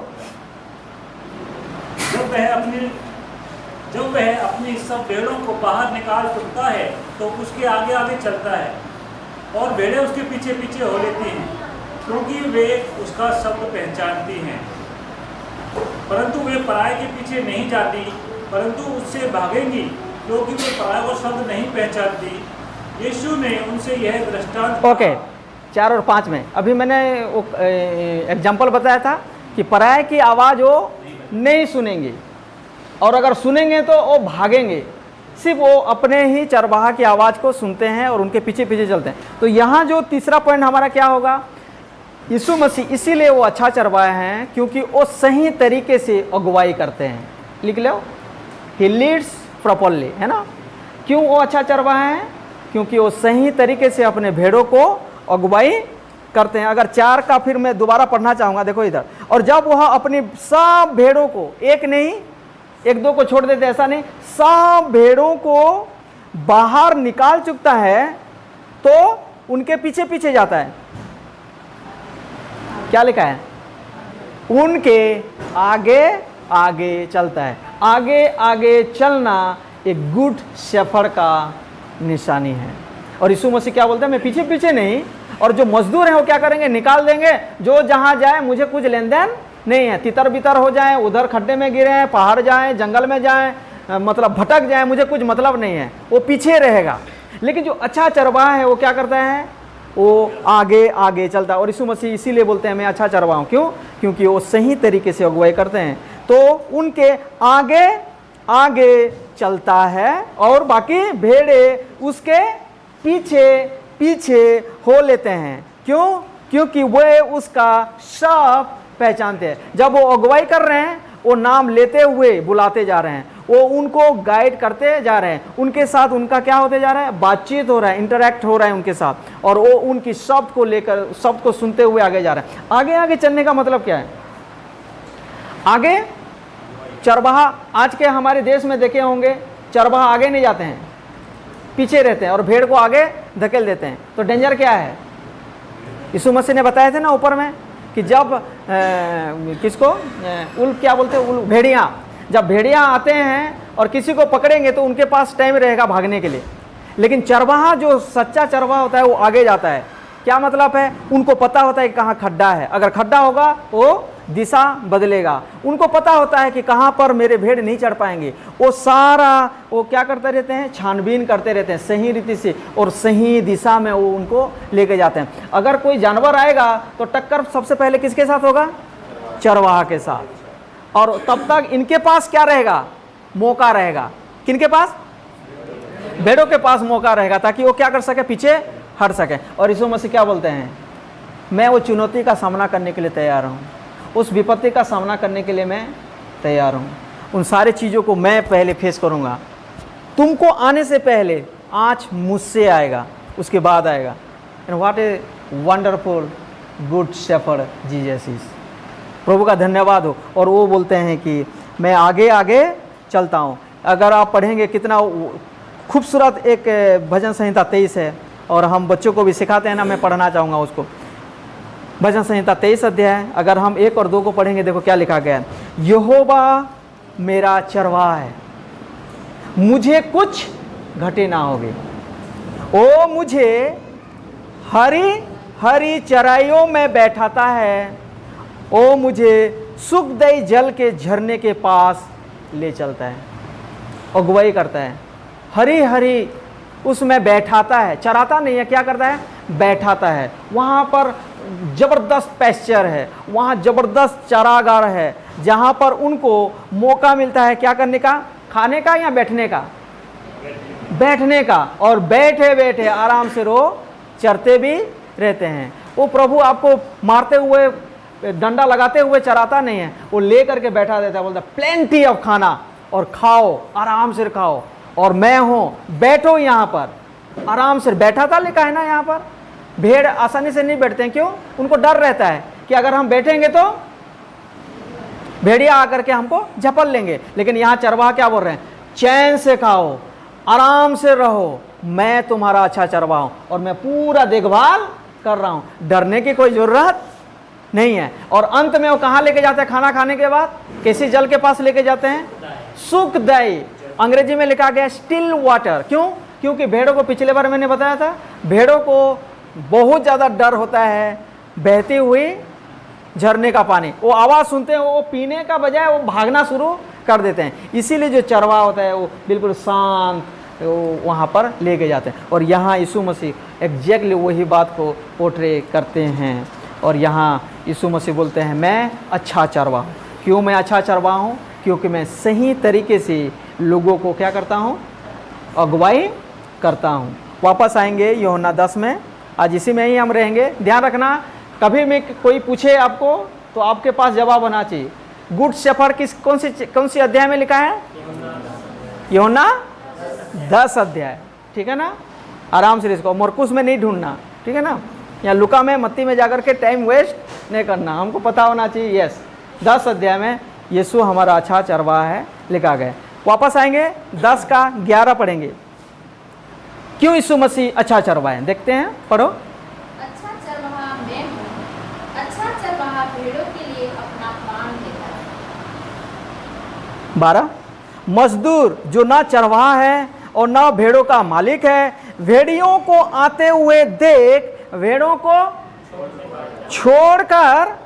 जब वह अपनी सब भेड़ों को बाहर निकाल चुकता है तो उसके आगे आगे चलता है, और भेड़ें उसके पीछे पीछे हो लेती हैं, क्योंकि वे उसका शब्द पहचानती हैं। परंतु वे पराये के पीछे नहीं जाती, परंतु उससे भागेंगी, क्योंकि वे पराये को शब्द नहीं पहचानती। यीशु ने उनसे यह दृष्टांत ओके 4 और 5 में अभी मैंने वो एग्जाम्पल बताया था कि पराये की आवाज़ वो नहीं सुनेंगे, और अगर सुनेंगे तो वो भागेंगे। सिर्फ वो अपने ही चरवाहा की आवाज़ को सुनते हैं और उनके पीछे पीछे चलते हैं। तो यहाँ जो तीसरा पॉइंट हमारा क्या होगा, यीशु मसीह इसीलिए वो अच्छा चरवाहा हैं क्योंकि वो सही तरीके से अगुवाई करते हैं। लिख लो, ही लीड्स प्रॉपरली, है ना। क्यों वो अच्छा चरवाहा है? क्योंकि वो सही तरीके से अपने भेड़ों को अगुवाई करते हैं। अगर 4 का फिर मैं दोबारा पढ़ना चाहूँगा, देखो इधर, और जब वह अपनी सब भेड़ों को, एक नहीं 1-2 को छोड़ देते, ऐसा नहीं, सब भेड़ों को बाहर निकाल चुकता है तो उनके पीछे पीछे जाता है। क्या लिखा है? उनके आगे आगे चलता है। आगे आगे चलना एक गुड शेफर्ड का निशानी है। और यीशु मसीह क्या बोलते हैं, मैं पीछे पीछे नहीं। और जो मजदूर हैं वो क्या करेंगे, निकाल देंगे, जो जहां जाए मुझे कुछ लेन देन नहीं है। तितर बितर हो जाए, उधर खड्डे में गिरे हैं, पहाड़ जाए, जंगल में जाए, मतलब भटक जाए, मुझे कुछ मतलब नहीं है, वो पीछे रहेगा। लेकिन जो अच्छा चरवाहा है वो क्या करता है, वो आगे आगे चलता है। और यीशु मसीह इसीलिए बोलते हैं मैं अच्छा चरवाहा हूँ। क्यों? क्योंकि वो सही तरीके से अगुवाई करते हैं, तो उनके आगे आगे चलता है और बाकी भेड़े उसके पीछे पीछे हो लेते हैं। क्यों? क्योंकि वे उसका शब्द पहचानते हैं। जब वो अगुवाई कर रहे हैं, वो नाम लेते हुए बुलाते जा रहे हैं, वो उनको गाइड करते जा रहे हैं, उनके साथ उनका क्या होते जा रहा है, बातचीत हो रहा है, इंटरैक्ट हो रहा है उनके साथ, और वो उनकी शब्द को लेकर, शब्द को सुनते हुए आगे जा रहे हैं। आगे आगे चलने का मतलब क्या है? आगे चरवाहा, आज के हमारे देश में देखे होंगे, चरवाहा आगे नहीं जाते हैं, पीछे रहते हैं और भेड़ को आगे धकेल देते हैं। तो डेंजर क्या है? यीशु मसीह ने बताए थे ना ऊपर में कि जब किसको उल्फ क्या बोलते हैं, उल्फ, भेड़िया, जब भेड़िया आते हैं और किसी को पकड़ेंगे तो उनके पास टाइम रहेगा भागने के लिए। लेकिन चरवाहा, जो सच्चा चरवाहा होता है, वो आगे जाता है। क्या मतलब है? उनको पता होता है कि कहाँ खड्डा है, अगर खड्डा होगा वो दिशा बदलेगा। उनको पता होता है कि कहाँ पर मेरे भेड़ नहीं चढ़ पाएंगे। वो सारा वो क्या करते रहते हैं? छानबीन करते रहते हैं सही रीति से, और सही दिशा में वो उनको लेके जाते हैं। अगर कोई जानवर आएगा तो टक्कर सबसे पहले किसके साथ होगा? चरवाहा के साथ। और तब तक इनके पास क्या रहेगा? मौका रहेगा। किनके पास? भेड़ों के पास मौका रहेगा, ताकि वो क्या कर सके? पीछे हट सके। और यीशु मसीह क्या बोलते हैं? मैं वो चुनौती का सामना करने के लिए तैयार हूँ, उस विपत्ति का सामना करने के लिए मैं तैयार हूँ। उन सारी चीज़ों को मैं पहले फेस करूँगा। तुमको आने से पहले आज मुझसे आएगा, उसके बाद आएगा। And what a wonderful good shepherd Jesus is. प्रभु का धन्यवाद हो। और वो बोलते हैं कि मैं आगे आगे चलता हूँ। अगर आप पढ़ेंगे, कितना खूबसूरत एक भजन संहिता 23 है, और हम बच्चों को भी सिखाते हैं ना, मैं पढ़ना चाहूँगा उसको। भजन संहिता 23 अध्याय, अगर हम 1 और 2 को पढ़ेंगे, देखो क्या लिखा गया है। यहोवा मेरा चरवाहा है, मुझे कुछ घटे ना होगे। ओ मुझे हरी हरी चराइयों में बैठाता है, ओ मुझे सुखदायी जल के झरने के पास ले चलता है। अगुवाई करता है, हरी हरी उसमें बैठाता है, चराता नहीं है, क्या करता है? बैठाता है। वहाँ पर ज़बरदस्त पैस्चर है, वहाँ ज़बरदस्त चरागार है, जहाँ पर उनको मौका मिलता है क्या करने का? खाने का या बैठने का? बैठने का। और बैठे बैठे आराम से रो चरते भी रहते हैं। वो प्रभु आपको मारते हुए, डंडा लगाते हुए चराता नहीं है, वो ले करके बैठा देता है। बोलता प्लेंटी ऑफ खाना, और खाओ, आराम से खाओ, और मैं हूँ, बैठो यहाँ पर आराम से। बैठा था लिखा है ना यहाँ पर। भेड़ आसानी से नहीं बैठते हैं, क्यों? उनको डर रहता है कि अगर हम बैठेंगे तो भेड़िया आकर के हमको झपट लेंगे। लेकिन यहाँ चरवाहा क्या बोल रहे हैं? चैन से खाओ, आराम से रहो, मैं तुम्हारा अच्छा चरवाहा हूँ, और मैं पूरा देखभाल कर रहा हूँ। डरने की कोई ज़रूरत नहीं है। और अंत में वो कहाँ लेके जाते हैं? खाना खाने के बाद किसी जल के पास लेके जाते हैं? सुखदायी, अंग्रेजी में लिखा गया स्टिल वाटर। क्यों? क्योंकि भेड़ों को, पिछले बार मैंने बताया था, भेड़ों को बहुत ज़्यादा डर होता है बहती हुई झरने का पानी। वो आवाज़ सुनते हैं, वो पीने का बजाय वो भागना शुरू कर देते हैं। इसीलिए जो चरवाहा होता है वो बिल्कुल शांत, वो वहाँ पर लेके जाते हैं। और यहाँ यीशु मसीह एग्जैक्टली वही बात को पोर्ट्रे करते हैं। और यहाँ यीशु मसीह बोलते हैं, मैं अच्छा चरवाहा हूँ। क्यों मैं अच्छा चरवाहा हूँ? क्योंकि मैं सही तरीके से लोगों को क्या करता हूँ? अगुवाई करता हूँ। वापस आएंगे यूहन्ना 10 में, आज इसी में ही हम रहेंगे। ध्यान रखना, कभी भी कोई पूछे आपको तो आपके पास जवाब होना चाहिए। गुड शेफर्ड कौन सी अध्याय में लिखा है? यूहन्ना 10 अध्याय, ठीक है ना? आराम से इसको मरकुस में नहीं ढूंढना, ठीक है ना? या लुका में, मत्ती में जाकर के टाइम वेस्ट नहीं करना, हमको पता होना चाहिए। यस, 10 अध्याय में यीशु हमारा अच्छा चरवाहा है लिखा गया। वापस आएंगे 10 का 11 पढ़ेंगे। क्यों यीशु मसीह अच्छा चरवाहा है? देखते हैं, पढ़ो। अच्छा चरवाहा मैं हूँ, अच्छा चरवाहा भेड़ों के लिए अपना प्राण देता है। 12, मजदूर जो ना चरवाहा है और ना भेड़ों का मालिक है, भेड़ियों को आते हुए देख भेड़ों को छोड़कर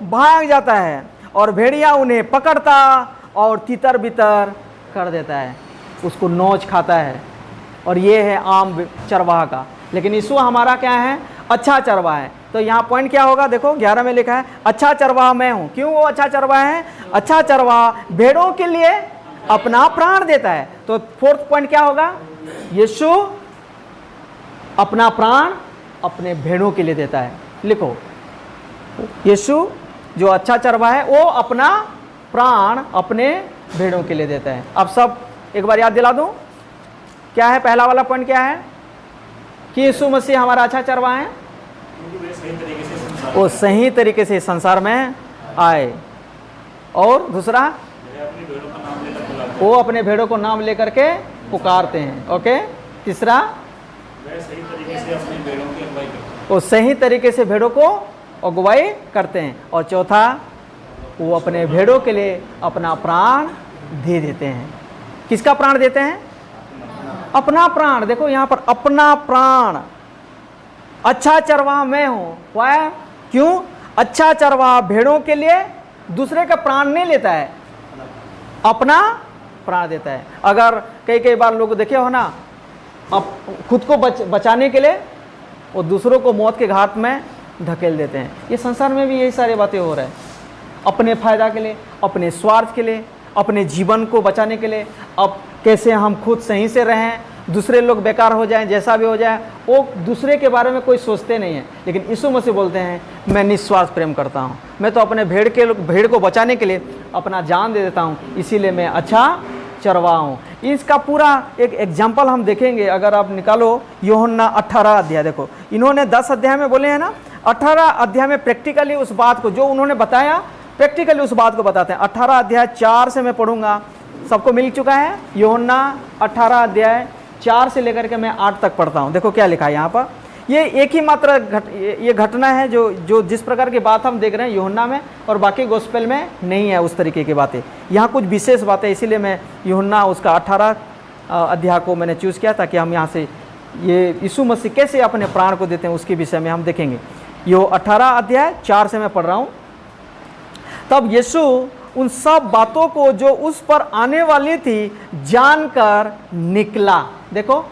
भाग जाता है, और भेड़िया उन्हें पकड़ता और तितर बितर कर देता है, उसको नोच खाता है। और ये है आम चरवाहा का। लेकिन यीशु हमारा क्या है? अच्छा चरवाहा है। तो यहाँ पॉइंट क्या होगा? देखो 11 में लिखा है, अच्छा चरवाहा मैं हूँ। क्यों वो अच्छा चरवाहा है? अच्छा चरवाहा भेड़ों के लिए अपना प्राण देता है। तो 4th पॉइंट क्या होगा? यीशु अपना प्राण अपने भेड़ों के लिए देता है। लिखो, यीशु जो अच्छा चरवाहा है वो अपना प्राण अपने भेड़ों के लिए देता है। अब सब एक बार याद दिला दूं, क्या है पहला वाला पॉइंट? क्या है कि यीशु मसीह हमारा अच्छा चरवाहा है, वो सही तरीके से संसार में आए। और दूसरा, वो अपने भेड़ों को नाम लेकर के पुकारते हैं। ओके। तीसरा, वो सही तरीके से भेड़ों को अगुवाई करते हैं। और चौथा, वो अपने भेड़ों के लिए अपना प्राण दे देते हैं। किसका प्राण देते हैं? अपना प्राण। देखो यहाँ पर अपना प्राण, अच्छा चरवाहा मैं हूँ। वाह, क्यों? अच्छा चरवाहा भेड़ों के लिए दूसरे का प्राण नहीं लेता है, अपना प्राण देता है। अगर कई बार लोग देखे हो ना, अब खुद को बचाने के लिए वो दूसरों को मौत के घाट में धकेल देते हैं। ये संसार में भी यही सारी बातें हो रहा है, अपने फायदा के लिए, अपने स्वार्थ के लिए, अपने जीवन को बचाने के लिए। अब कैसे हम खुद सही से रहें, दूसरे लोग बेकार हो जाएं, जैसा भी हो जाए, वो दूसरे के बारे में कोई सोचते नहीं है। लेकिन यीशु मसीह बोलते हैं मैं निस्वार्थ प्रेम करता हूँ, मैं तो अपने भेड़ को बचाने के लिए अपना जान दे देता हूँ, इसीलिए मैं अच्छा चरवाहा हूँ। इसका पूरा एक एग्जाम्पल हम देखेंगे। अगर आप निकालो यूहन्ना 18 अध्याय, देखो इन्होंने 10 अध्याय में बोले हैं ना, 18 अध्याय में प्रैक्टिकली उस बात को जो उन्होंने बताया, प्रैक्टिकली उस बात को बताते हैं। 18 अध्याय 4 से मैं पढ़ूंगा, सबको मिल चुका है। यूहन्ना 18 अध्याय 4 से लेकर के मैं 8 तक पढ़ता हूँ। देखो क्या लिखा है यहाँ पर। ये एक ही मात्र ये घटना है जो जिस प्रकार की बात हम देख रहे हैं यूहन्ना में और बाकी गोस्पेल में नहीं है उस तरीके की बातें। यहाँ कुछ विशेष बातें, इसीलिए मैं यूहन्ना उसका 18 अध्याय को मैंने चूज़ किया ताकि हम यहाँ से ये यीशु मसीह कैसे अपने प्राण को देते हैं उसके विषय में हम देखेंगे। यो 18 अध्याय 4 से मैं पढ़ रहा हूँ। तब यीशु उन सब बातों को जो उस पर आने वाली थी जानकर निकला। देखो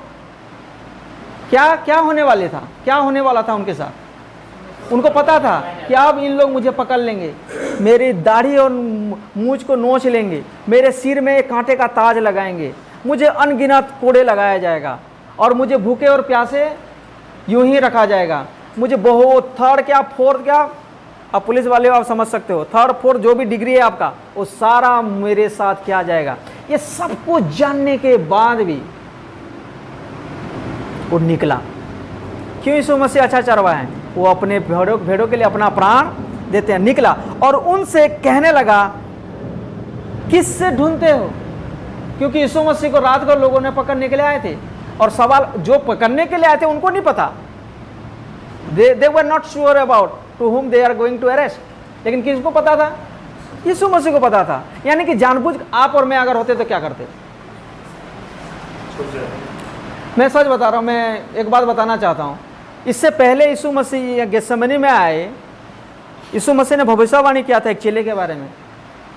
क्या क्या होने वाले था, क्या होने वाला था उनके साथ। उनको पता था कि अब इन लोग मुझे पकड़ लेंगे, मेरी दाढ़ी और मूंछ को नोच लेंगे, मेरे सिर में एक कांटे का ताज लगाएंगे, मुझे अनगिनत कोड़े लगाया जाएगा और मुझे भूखे और प्यासे यूं ही रखा जाएगा। मुझे बहुत थर्ड क्या फोर्थ क्या, आप पुलिस वाले हो, आप समझ सकते हो, थर्ड फोर्थ जो भी डिग्री है आपका वो सारा मेरे साथ किया जाएगा। ये सब कुछ जानने के बाद भी वो निकला। क्यों? यीशु मसीह अच्छा चरवाहा है, वो अपने भेड़ों के लिए अपना प्राण देते हैं। निकला और उनसे कहने लगा किससे ढूंढते हो? क्योंकि यीशु मसीह को रात को लोगों ने पकड़ने के लिए आए थे और सवाल जो पकड़ने के लिए आए थे उनको नहीं पता, they were not sure about to whom they are going to arrest। लेकिन किसको पता था? यीशु मसीह को पता था। यानी कि जानबूझ आप और मैं अगर होते तो क्या करते? मैं सच बता रहा हूँ, मैं एक बात बताना चाहता हूँ। इससे पहले यीशु मसीह गेत्सेमनी में आए, यीशु मसीह ने भविष्यवाणी किया था एक चेले के बारे में।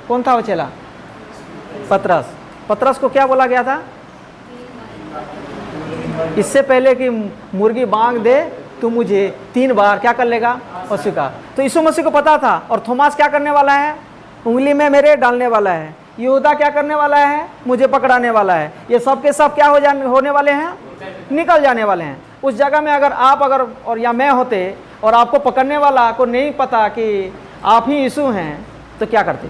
कौन था वो चेला? पतरस। पतरस को क्या बोला गया था? इससे पहले कि मुर्गी बांग दे तू मुझे 3 बार क्या कर लेगा? अस्वीकार। तो यीशु मसीह को पता था। और थोमास क्या करने वाला है? उंगली में मेरे डालने वाला है। यहूदा क्या करने वाला है? मुझे पकड़ाने वाला है। ये सब के सब क्या होने वाले हैं? निकल जाने वाले हैं। उस जगह में अगर आप और या मैं होते और आपको पकड़ने वाला को नहीं पता कि आप ही यीशु हैं तो क्या करते?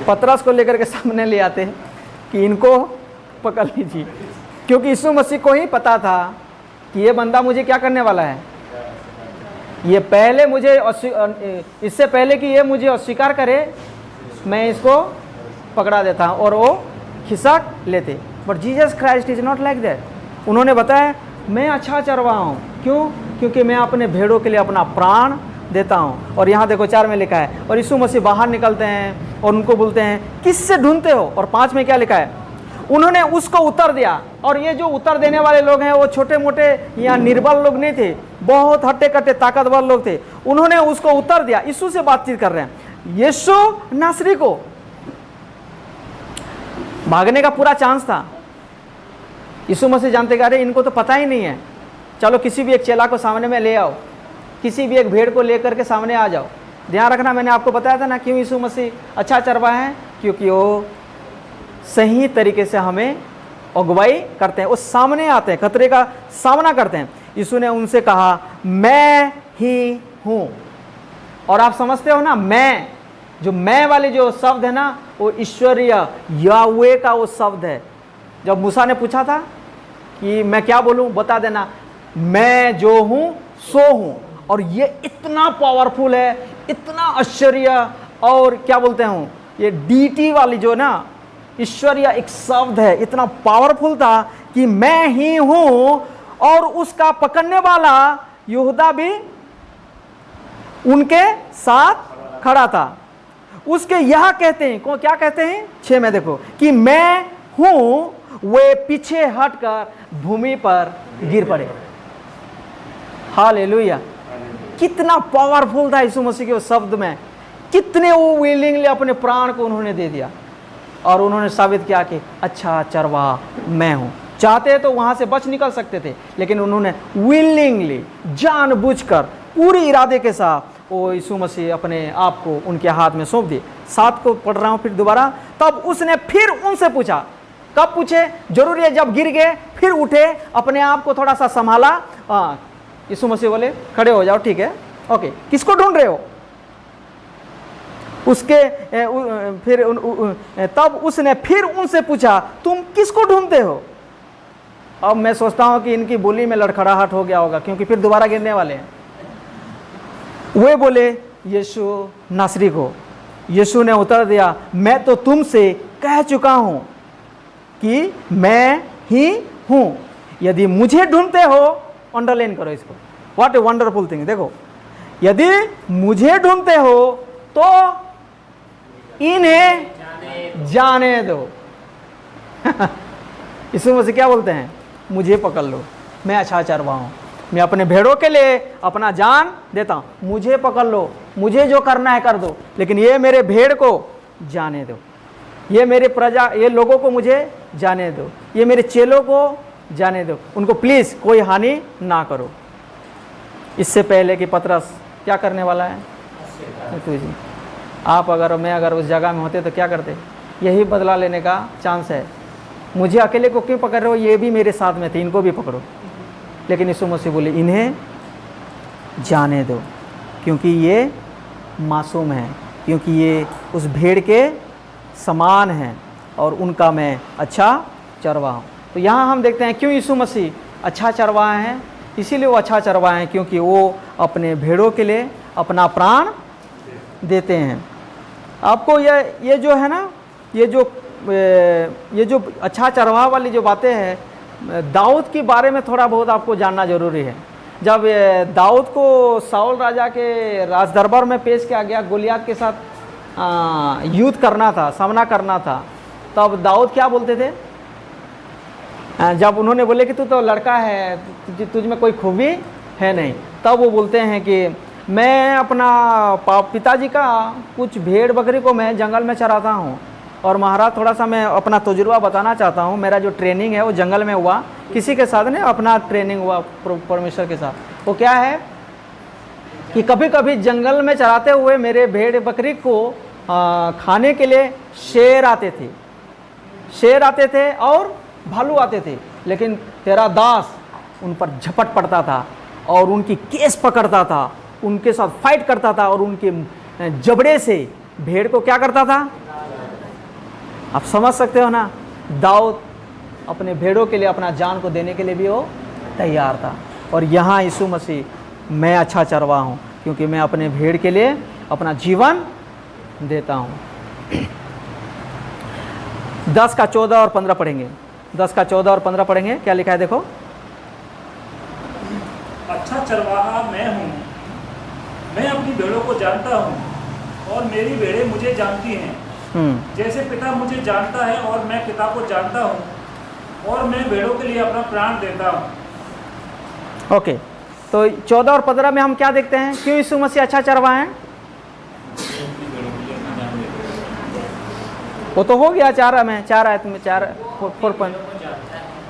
पतरस को लेकर के सामने ले आते कि इनको पकड़ लीजिए, क्योंकि यीशु मसीह को ही पता था कि ये बंदा मुझे क्या करने वाला है। ये पहले मुझे इससे पहले कि ये मुझे अस्वीकार करे मैं इसको पकड़ा देता हूँ और वो खिसक लेते। But Jesus Christ is not like that. उन्होंने बताया मैं अच्छा चरवाहा हूँ। क्यों? क्योंकि मैं अपने भेड़ों के लिए अपना प्राण देता हूँ। और यहाँ देखो 4 में लिखा है, और यीशु मसीह बाहर निकलते हैं और उनको बोलते हैं किससे ढूंढते हो? और 5 में क्या लिखा है? उन्होंने उसको उत्तर दिया। और ये जो उत्तर देने वाले लोग हैं वो छोटे मोटे या निर्बल लोग नहीं थे, बहुत हट्टे कट्टे ताकतवर लोग थे। उन्होंने उसको उत्तर दिया। यीशु से बातचीत कर रहे हैं। यीशु नासरी को भागने का पूरा चांस था। यीशु मसीह जानते कि अरे इनको तो पता ही नहीं है, चलो किसी भी एक चेला को सामने में ले आओ, किसी भी एक भेड़ को लेकर के सामने आ जाओ। ध्यान रखना, मैंने आपको बताया था ना क्यों यीशु मसीह अच्छा चरवाहा है? क्योंकि वो सही तरीके से हमें अगुवाई करते हैं, वो सामने आते हैं, खतरे का सामना करते हैं। यीशु ने उनसे कहा मैं ही हूँ। और आप समझते हो ना, मैं वाले जो शब्द है ना वो ईश्वरीय याहवे का वो शब्द है। जब मूसा ने पूछा था कि मैं क्या बोलूँ, बता देना, मैं जो हूँ सो हूँ। और ये इतना पावरफुल है, इतना आश्चर्य, और क्या बोलते हैं ये डीटी वाली जो ना ईश्वरीय एक शब्द है, इतना पावरफुल था कि मैं ही हूं। और उसका पकड़ने वाला यहूदा भी उनके साथ खड़ा था। उसके यह कहते हैं, क्या कहते हैं 6 में देखो, कि मैं हूं वे पीछे हटकर भूमि पर गिर पड़े। हालेलुया। कितना पावरफुल था यीशु मसीह के उस शब्द में, कितने वो विलिंगली अपने प्राण को उन्होंने दे दिया और उन्होंने साबित किया कि अच्छा चरवाहा मैं हूं। चाहते तो वहां से बच निकल सकते थे, लेकिन उन्होंने विलिंगली, जानबूझकर, पूरे इरादे के साथ वो यीशु मसीह अपने आप को उनके हाथ में सौंप दिए। 7 को पढ़ रहा हूं फिर दोबारा। तब उसने फिर उनसे पूछा, कब पूछे? जरूरी है जब गिर गए, फिर उठे, अपने आप को थोड़ा सा संभाला। यीशु मसीह बोले खड़े हो जाओ, ठीक है, ओके, किसको ढूंढ रहे हो? तब उसने फिर उनसे पूछा, तुम किसको ढूंढते हो? अब मैं सोचता हूं कि इनकी बोली में लड़खड़ाहट हो गया होगा, क्योंकि फिर दोबारा गिरने वाले हैं। वे बोले यीशु नासरी को। यीशु ने उत्तर दिया, मैं तो तुमसे कह चुका हूं कि मैं ही हूं। यदि मुझे ढूंढते हो, अंडरलाइन करो इसको, व्हाट ए वंडरफुल थिंग। देखो, यदि मुझे ढूंढते हो तो इन्हें जाने दो। यीशु मसीह क्या बोलते हैं? मुझे पकड़ लो, मैं अच्छा चरवाहा हूं, मैं अपने भेड़ों के लिए अपना जान देता हूं। मुझे पकड़ लो, मुझे जो करना है कर दो, लेकिन ये मेरे भेड़ को जाने दो, ये मेरे प्रजा, ये लोगों को मुझे जाने दो, ये मेरे चेलों को जाने दो, उनको प्लीज कोई हानि ना करो। इससे पहले कि पतरस क्या करने वाला है? तुझे, आप अगर, मैं अगर उस जगह में होते तो क्या करते? यही बदला लेने का चांस है। मुझे अकेले को क्यों पकड़ रहे हो? ये भी मेरे साथ में थे, इनको भी पकड़ो। लेकिन यीशु मसीह बोले इन्हें जाने दो, क्योंकि ये मासूम है, क्योंकि ये उस भेड़ के समान हैं और उनका मैं अच्छा चरवाहा हूँ। तो यहाँ हम देखते हैं क्यों यीशु मसीह अच्छा चरवाहा है। इसीलिए वो अच्छा चरवाहा है क्योंकि वो अपने भेड़ों के लिए अपना प्राण देते हैं। आपको ये जो है ना, ये जो अच्छा चरवाहा वाली जो बातें हैं, दाऊद के बारे में थोड़ा बहुत आपको जानना जरूरी है। जब दाऊद को साउल राजा के राज दरबार में पेश किया गया, गोलियात के साथ युद्ध करना था, सामना करना था, तब दाऊद क्या बोलते थे? जब उन्होंने बोले कि तू तो लड़का है, तुझ में कोई खूबी है नहीं, तब वो बोलते हैं कि मैं अपना पिताजी का कुछ भेड़ बकरी को मैं जंगल में चराता हूँ, और महाराज थोड़ा सा मैं अपना तजुर्बा बताना चाहता हूँ। मेरा जो ट्रेनिंग है वो जंगल में हुआ, किसी के साथ नहीं, अपना ट्रेनिंग हुआ परमेश्वर के साथ। वो क्या है कि कभी कभी जंगल में चराते हुए मेरे भेड़ बकरी को खाने के लिए शेर आते थे और भालू आते थे, लेकिन तेरा दास उन पर झपट पड़ता था और उनकी केस पकड़ता था, उनके साथ फाइट करता था और उनके जबड़े से भेड़ को क्या करता था? आप समझ सकते हो ना। दाऊद अपने भेड़ों के लिए अपना जान को देने के लिए भी वो तैयार था। और यहाँ यीशु मसीह, मैं अच्छा चरवाहा हूँ क्योंकि मैं अपने भेड़ के लिए अपना जीवन देता हूँ। 10 का 14 और 15 पढ़ेंगे। 10 का 14 और 15 पढ़ेंगे। क्या लिखा है देखो। अच्छा चरवाहा मैं हूँ, मैं अपनी भेड़ों को जानता हूँ और मेरी भेड़ें मुझे जानती हैं। जैसे पिता मुझे जानता है और मैं पिता को जानता हूँ और मैं भेड़ों के लिए अपना प्राण देता हूँ। ओके, तो 14 और 15 में हम क्या देखते हैं? क्यों यीशु मसीह अच्छा चरवाहा है? वो तो हो गया 4 आयत में 4 पॉइंट।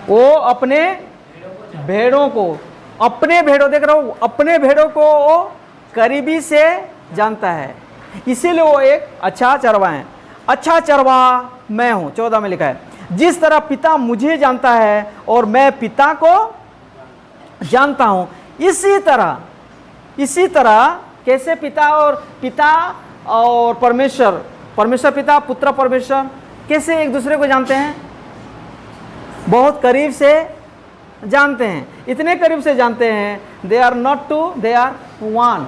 वो अपने भेड़ों को, देख रहा हूँ, अपने भेड़ों को वो करीबी से जानता है, इसीलिए वो एक अच्छा चरवाहा है। अच्छा चरवाहा मैं हूँ, 14 में लिखा है, जिस तरह पिता मुझे जानता है और मैं पिता को जानता हूँ, इसी तरह कैसे पिता और परमेश्वर पिता, पुत्र परमेश्वर कैसे एक दूसरे को जानते हैं? बहुत करीब से जानते हैं, इतने करीब से जानते हैं, they are not two, they are one.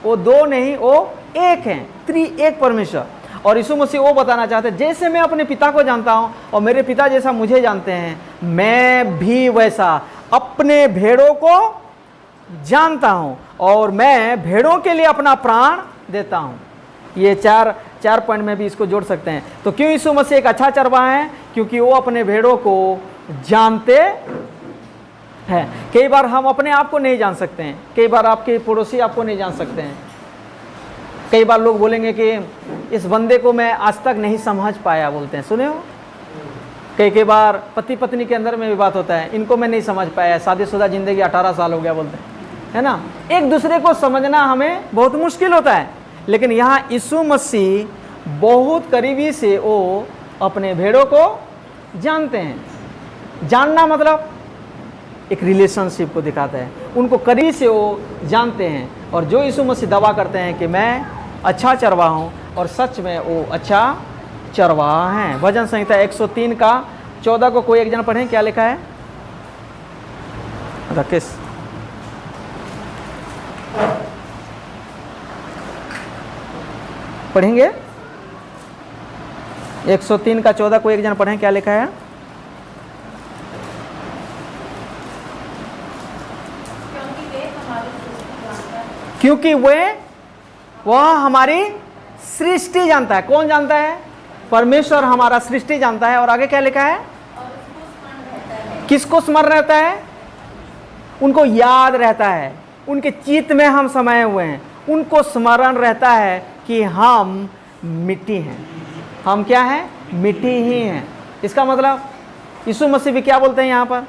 वो दो नहीं, वो एक हैं, एक परमेश्वर। और यीशु मसीह वो बताना चाहते हैं, जैसे मैं अपने पिता को जानता हूँ और मेरे पिता जैसा मुझे जानते हैं, मैं भी वैसा अपने भेड़ों को जानता हूँ और मैं भेड़ों के लिए अपना प्राण देता हूँ। ये 4 पॉइंट में भी इसको जोड़ सकते हैं। तो क्यों यीशु मसीह एक अच्छा चरवाहा है? क्योंकि वो अपने भेड़ों को जानते हैं। कई बार हम अपने आप को नहीं जान सकते हैं, कई बार आपके पड़ोसी आपको नहीं जान सकते हैं। कई बार लोग बोलेंगे कि इस बंदे को मैं आज तक नहीं समझ पाया, बोलते हैं, सुने हो? कई बार पति पत्नी के अंदर में भी बात होता है, इनको मैं नहीं समझ पाया, शादीशुदा जिंदगी 18 साल हो गया, बोलते हैं, है ना। एक दूसरे को समझना हमें बहुत मुश्किल होता है, लेकिन यहाँ यीशु मसीह बहुत करीबी से वो अपने भेड़ों को जानते हैं। जानना मतलब एक रिलेशनशिप को दिखाता है, उनको करीब से वो जानते हैं। और जो यीशु मसीह दावा करते हैं कि मैं अच्छा चरवाहा हूँ, और सच में वो अच्छा चरवाहा हैं। भजन संहिता 103 का 14 को कोई एक जन पढ़ें, क्या लिखा है? राकेश, पढ़ेंगे? 103 का 14 को एक जन पढ़ें, क्या लिखा है? क्योंकि वह हमारी सृष्टि जानता है। कौन जानता है? परमेश्वर हमारा सृष्टि जानता है। और आगे क्या लिखा है? किसको स्मरण रहता है? उनको याद रहता है, उनके चित्त में हम समाये हुए हैं, उनको स्मरण रहता है कि हम मिट्टी हैं। हम क्या हैं? मिट्टी ही हैं। इसका मतलब यीशु मसीह भी क्या बोलते हैं यहाँ पर?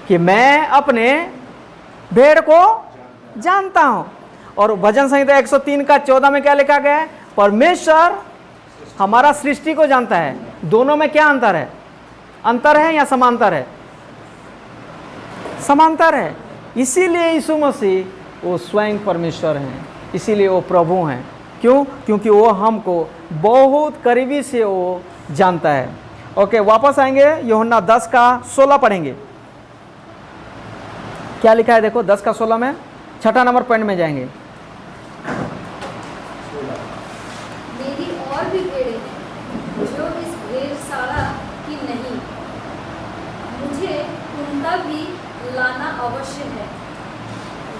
कि मैं अपने भेड़ को जानता हूं। और भजन संहिता 103 का 14 में क्या लिखा गया है? परमेश्वर हमारा सृष्टि को जानता है। दोनों में क्या अंतर है? अंतर है या समांतर है? समांतर है। इसीलिए यीशु मसीह वो स्वयं परमेश्वर हैं, इसीलिए वो प्रभु हैं। क्यों? क्योंकि वो हमको बहुत करीबी से वो जानता है। ओके, वापस आएंगे, यूहन्ना 10 का 16 पढ़ेंगे। क्या लिखा है देखो 10 का 16 में, 6 नंबर पॉइंट में जाएंगे। मेरी और भी भेड़ें हैं जो इस भेड़शाला की नहीं, मुझे उनका भी लाना अवश्य है।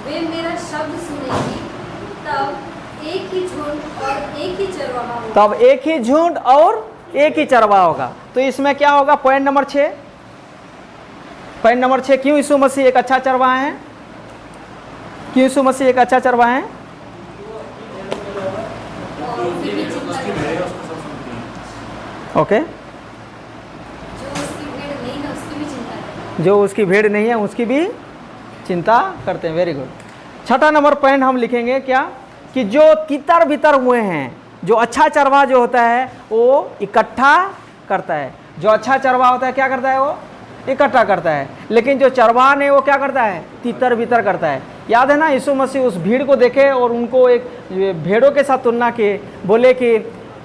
वे मेरा शब्द सुनेंगी, तब एक ही झुंड और एक ही चरवाहा होगा। तब एक ही झुंड और एक ही चरवाहा होगा। तो इसमें क्या होगा? Point number 6। पॉइंट नंबर 6, क्यों यीशु मसीह एक अच्छा चरवाहा है? क्यों यीशु मसीह एक अच्छा चरवाहा है? ओके, जो उसकी भेड़ नहीं है उसकी भी चिंता करते हैं। Very good. 6 नंबर पॉइंट हम लिखेंगे क्या? कि जो तितर बितर हुए हैं, जो अच्छा चरवाहा जो होता है वो इकट्ठा करता है। जो अच्छा चरवाहा होता है क्या करता है? वो इकट्ठा करता है। लेकिन जो चरवाहा ने वो क्या करता है? तितर बितर करता है। याद है ना, यीशु मसीह उस भीड़ को देखे और उनको एक भेड़ों के साथ तुलना किए, बोले कि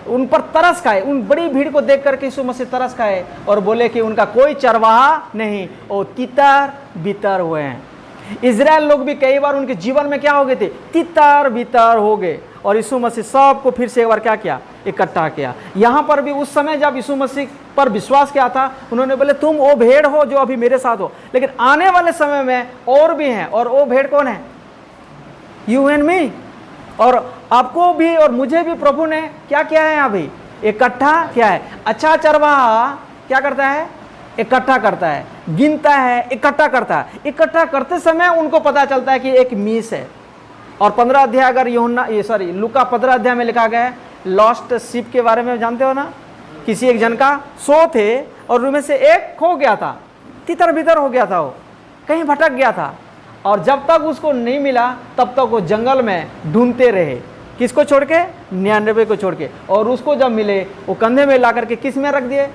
उन पर तरस खाए। उन बड़ी भीड़ को देख करके यीशु मसीह तरस खाए और बोले कि उनका कोई चरवाहा नहीं, वो तितर बितर हुए हैं। इजराइल लोग भी कई बार उनके जीवन में क्या हो गए थे? तितर बितर हो गए। और यीशु मसीह सबको फिर से एक बार क्या किया? इकट्ठा किया। यहाँ पर भी उस समय जब यीशु मसीह पर विश्वास किया था, उन्होंने बोले तुम वो भेड़ हो जो अभी मेरे साथ हो, लेकिन आने वाले समय में और भी हैं। और वो भेड़ कौन है? You and me. और आपको भी और मुझे भी प्रभु ने क्या किया है? अभी इकट्ठा किया है। अच्छा चरवाहा क्या करता है? इकट्ठा करता है, गिनता है, इकट्ठा करता है। इकट्ठा करते समय उनको पता चलता है कि एक मीस है। और 15 अध्याय अगर लूका 15 अध्याय में लिखा गया है लॉस्ट शिप के बारे में, जानते हो ना? किसी एक जन का 100 थे और उनमें से एक खो गया था, तितर बितर हो गया था, वो कहीं भटक गया था। और जब तक उसको नहीं मिला तब तक वो जंगल में ढूंढते रहे। किसको छोड़ के? 99 को छोड़ के। और उसको जब मिले वो कंधे में ला करके किस में रख दिए?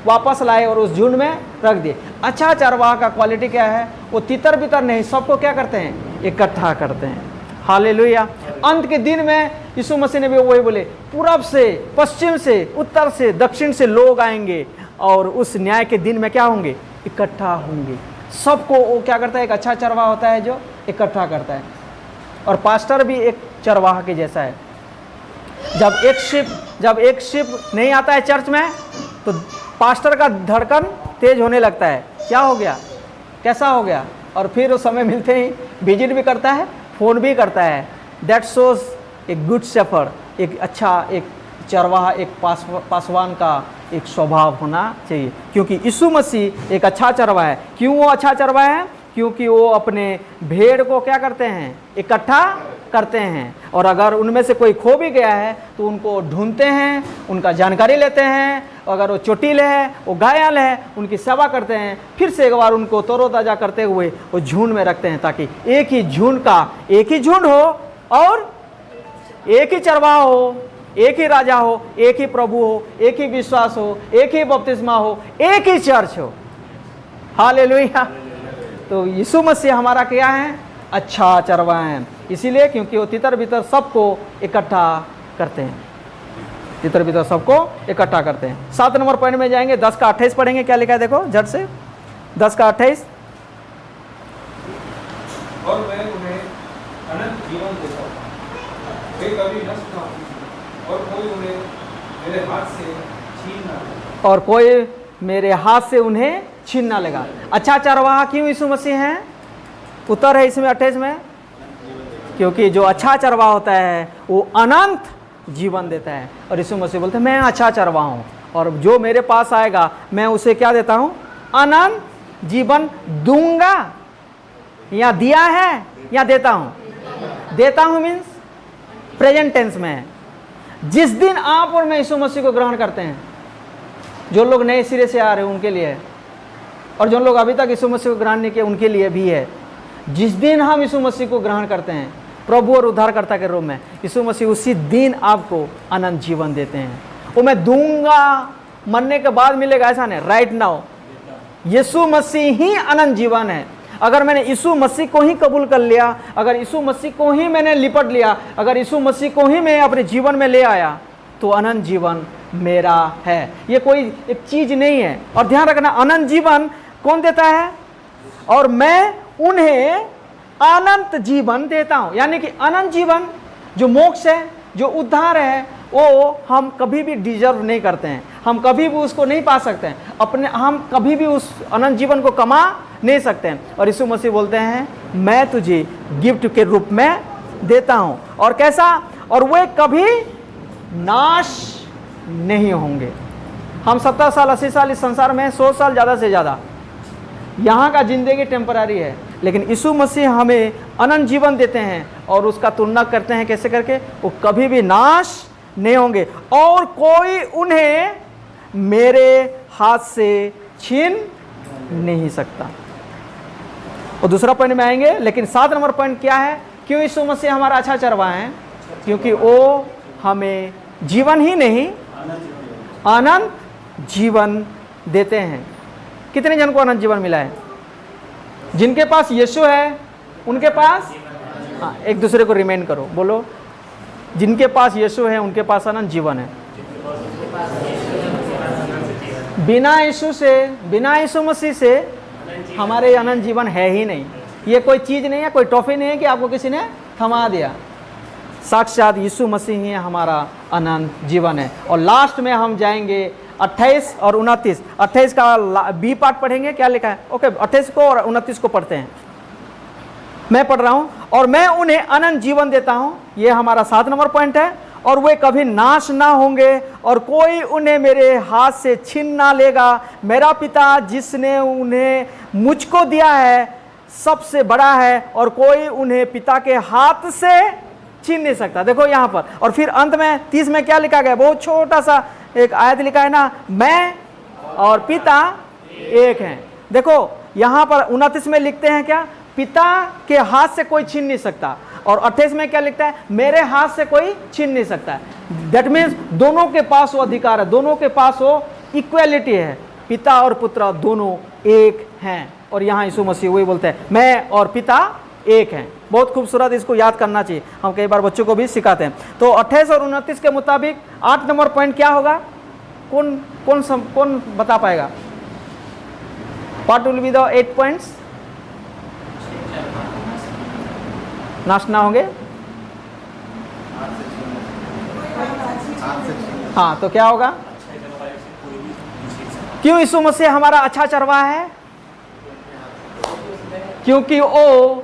वापस लाए और उस झुंड में रख दिए। अच्छा चरवाहा का क्वालिटी क्या है? वो तितर बितर नहीं, सबको क्या करते हैं? इकट्ठा करते हैं। हालेलुया। अंत के दिन में यीशु मसीह ने भी वही बोले, पूरब से, पश्चिम से, उत्तर से, दक्षिण से लोग आएंगे और उस न्याय के दिन में क्या होंगे? इकट्ठा होंगे। सबको वो क्या करता है? एक अच्छा चरवाहा होता है जो इकट्ठा करता है। और पास्टर भी एक चरवाहा के जैसा है। जब एक शिप नहीं आता है चर्च में तो पास्टर का धड़कन तेज होने लगता है। क्या हो गया? कैसा हो गया? और फिर उस समय मिलते ही विजिट भी करता है, फ़ोन भी करता है। That shows a good shepherd. एक अच्छा एक चरवाहा, एक पासवान का एक स्वभाव होना चाहिए, क्योंकि यीशु मसीह एक अच्छा चरवाहा है। क्यों वो अच्छा चरवाहा है? क्योंकि वो अपने भेड़ को क्या करते हैं? इकट्ठा करते हैं, और अगर उनमें से कोई खो भी गया है तो उनको ढूंढते हैं, उनका जानकारी लेते हैं, अगर वो चोटिल है, वो घायल है, उनकी सेवा करते हैं, फिर से एक बार उनको तरोताज़ा करते हुए वो झुंड में रखते हैं, ताकि एक ही झुंड का एक ही झुंड हो और एक ही चरवाहा हो, एक ही राजा हो, एक ही प्रभु हो, एक ही विश्वास हो, एक ही बपतिस्मा हो, एक ही चर्च हो। हालेलुया। तो यीशु मसीह हमारा क्या है? अच्छा चरवाहा है। इसीलिए क्योंकि वो तितर बितर सबको इकट्ठा करते हैं, तितर बितर सबको इकट्ठा करते हैं। 7 नंबर पॉइंट में जाएंगे, 10 का 28 पढ़ेंगे। क्या लिखा है देखो झट से, 10 का 28। और मैं उन्हें अनंत जीवन देता हूँ, वे कभी नष्ट ना हों, और कोई उन्हें मेरे हाथ से छीन ना ले। और कोई मेरे हाथ से उन्हें छीन ना लेगा। अच्छा चरवाहा क्यों यीशु मसीह है? उत्तर है इसमें 28 में, क्योंकि जो अच्छा चरवाहा होता है वो अनंत जीवन देता है। और यीशु मसीह बोलते हैं मैं अच्छा चरवाहा हूँ, और जो मेरे पास आएगा मैं उसे क्या देता हूँ? अनंत जीवन दूंगा। या दिया है या देता हूँ? देता हूँ मीन्स प्रेजेंट टेंस में है। जिस दिन आप और मैं यीशु मसीह को ग्रहण करते हैं, जो लोग नए सिरे से आ रहे हैं उनके लिए है, और जो लोग अभी तक यीशु मसीह को ग्रहण नहीं किए उनके लिए भी है। जिस दिन हम यीशु मसीह को ग्रहण करते हैं प्रभु और उद्धारकर्ता के रूप में, यीशु मसीह उसी दिन आपको अनंत जीवन देते हैं। वो मैं दूंगा, मरने के बाद मिलेगा ऐसा नहीं, राइट नाउ यीशु मसीह ही अनंत जीवन है। अगर मैंने यीशु मसीह को ही कबूल कर लिया, अगर यीशु मसीह को ही मैंने लिपट लिया, अगर यीशु मसीह को ही मैं अपने जीवन में ले आया, तो अनंत जीवन मेरा है। ये कोई एक चीज नहीं है। और ध्यान रखना, अनंत जीवन कौन देता है? और मैं उन्हें अनंत जीवन देता हूं। यानी कि अनंत जीवन जो मोक्ष है, जो उद्धार है, वो हम कभी भी डिजर्व नहीं करते हैं, हम कभी भी उसको नहीं पा सकते हैं, हम कभी भी उस अनंत जीवन को कमा नहीं सकते हैं। और यीशु मसीह बोलते हैं मैं तुझे गिफ्ट के रूप में देता हूं। और कैसा? और वे कभी नाश नहीं होंगे। हम 70 साल 80 साल इस संसार में, 100 साल ज़्यादा से ज़्यादा, यहाँ का जिंदगी टेम्परारी है, लेकिन यीशु मसीह हमें अनंत जीवन देते हैं। और उसका तुलना करते हैं कैसे करके? वो कभी भी नाश नहीं होंगे, और कोई उन्हें मेरे हाथ से छीन नहीं सकता। और दूसरा पॉइंट में आएंगे, लेकिन 7 नंबर पॉइंट क्या है? क्यों यीशु मसीह हमारा अच्छा चरवाहा है? क्योंकि वो हमें जीवन ही नहीं अनंत जीवन देते हैं। कितने जन को अनंत जीवन मिला है? जिनके पास यीशु है उनके पास, हाँ, एक दूसरे को रिमेंड करो, बोलो जिनके पास यीशु है उनके पास अनंत जीवन है। बिना यीशु से, बिना यीशु मसीह से हमारे अनंत जीवन है ही नहीं। ये कोई चीज़ नहीं है, कोई टॉफी नहीं है कि आपको किसी ने थमा दिया। साक्षात यीशु मसीह ही हमारा अनंत जीवन है। और लास्ट में हम जाएंगे 28 और 29। 28 का बी पार्ट पढ़ेंगे। क्या लिखा है? ओके, 28 को और 29 को पढ़ते हैं। मैं पढ़ रहा हूं। और मैं उन्हें अनंत जीवन देता हूं, ये हमारा 7 नंबर पॉइंट है। और वे कभी नाश ना होंगे, और कोई उन्हें मेरे हाथ से छीन ना लेगा। मेरा पिता जिसने उन्हें मुझको दिया है सबसे बड़ा है, और कोई उन्हें पिता के हाथ से छीन नहीं सकता। देखो यहाँ पर। और फिर अंत में 30 में क्या लिखा गया? बहुत छोटा सा एक आयत लिखा है ना, मैं और पिता एक हैं। देखो यहाँ पर 29 में लिखते हैं क्या? पिता के हाथ से कोई छीन नहीं सकता। और 28 में क्या लिखता है? मेरे हाथ से कोई छीन नहीं सकता है। दैट मीन्स दोनों के पास वो अधिकार है, दोनों के पास वो इक्वेलिटी है। पिता और पुत्र दोनों एक हैं। और यहाँ यीशु मसीह वही बोलते हैं मैं और पिता एक हैं। बहुत खूबसूरत, इसको याद करना चाहिए। हम कई बार बच्चों को भी सिखाते हैं। तो 28 और 29 के मुताबिक 8 नंबर पॉइंट क्या होगा? कौन बता पाएगा? What will be the 8 points? नाश ना होंगे। हाँ, तो क्या होगा? क्यों यीशु मसीह हमारा अच्छा चरवाहा है? क्योंकि वो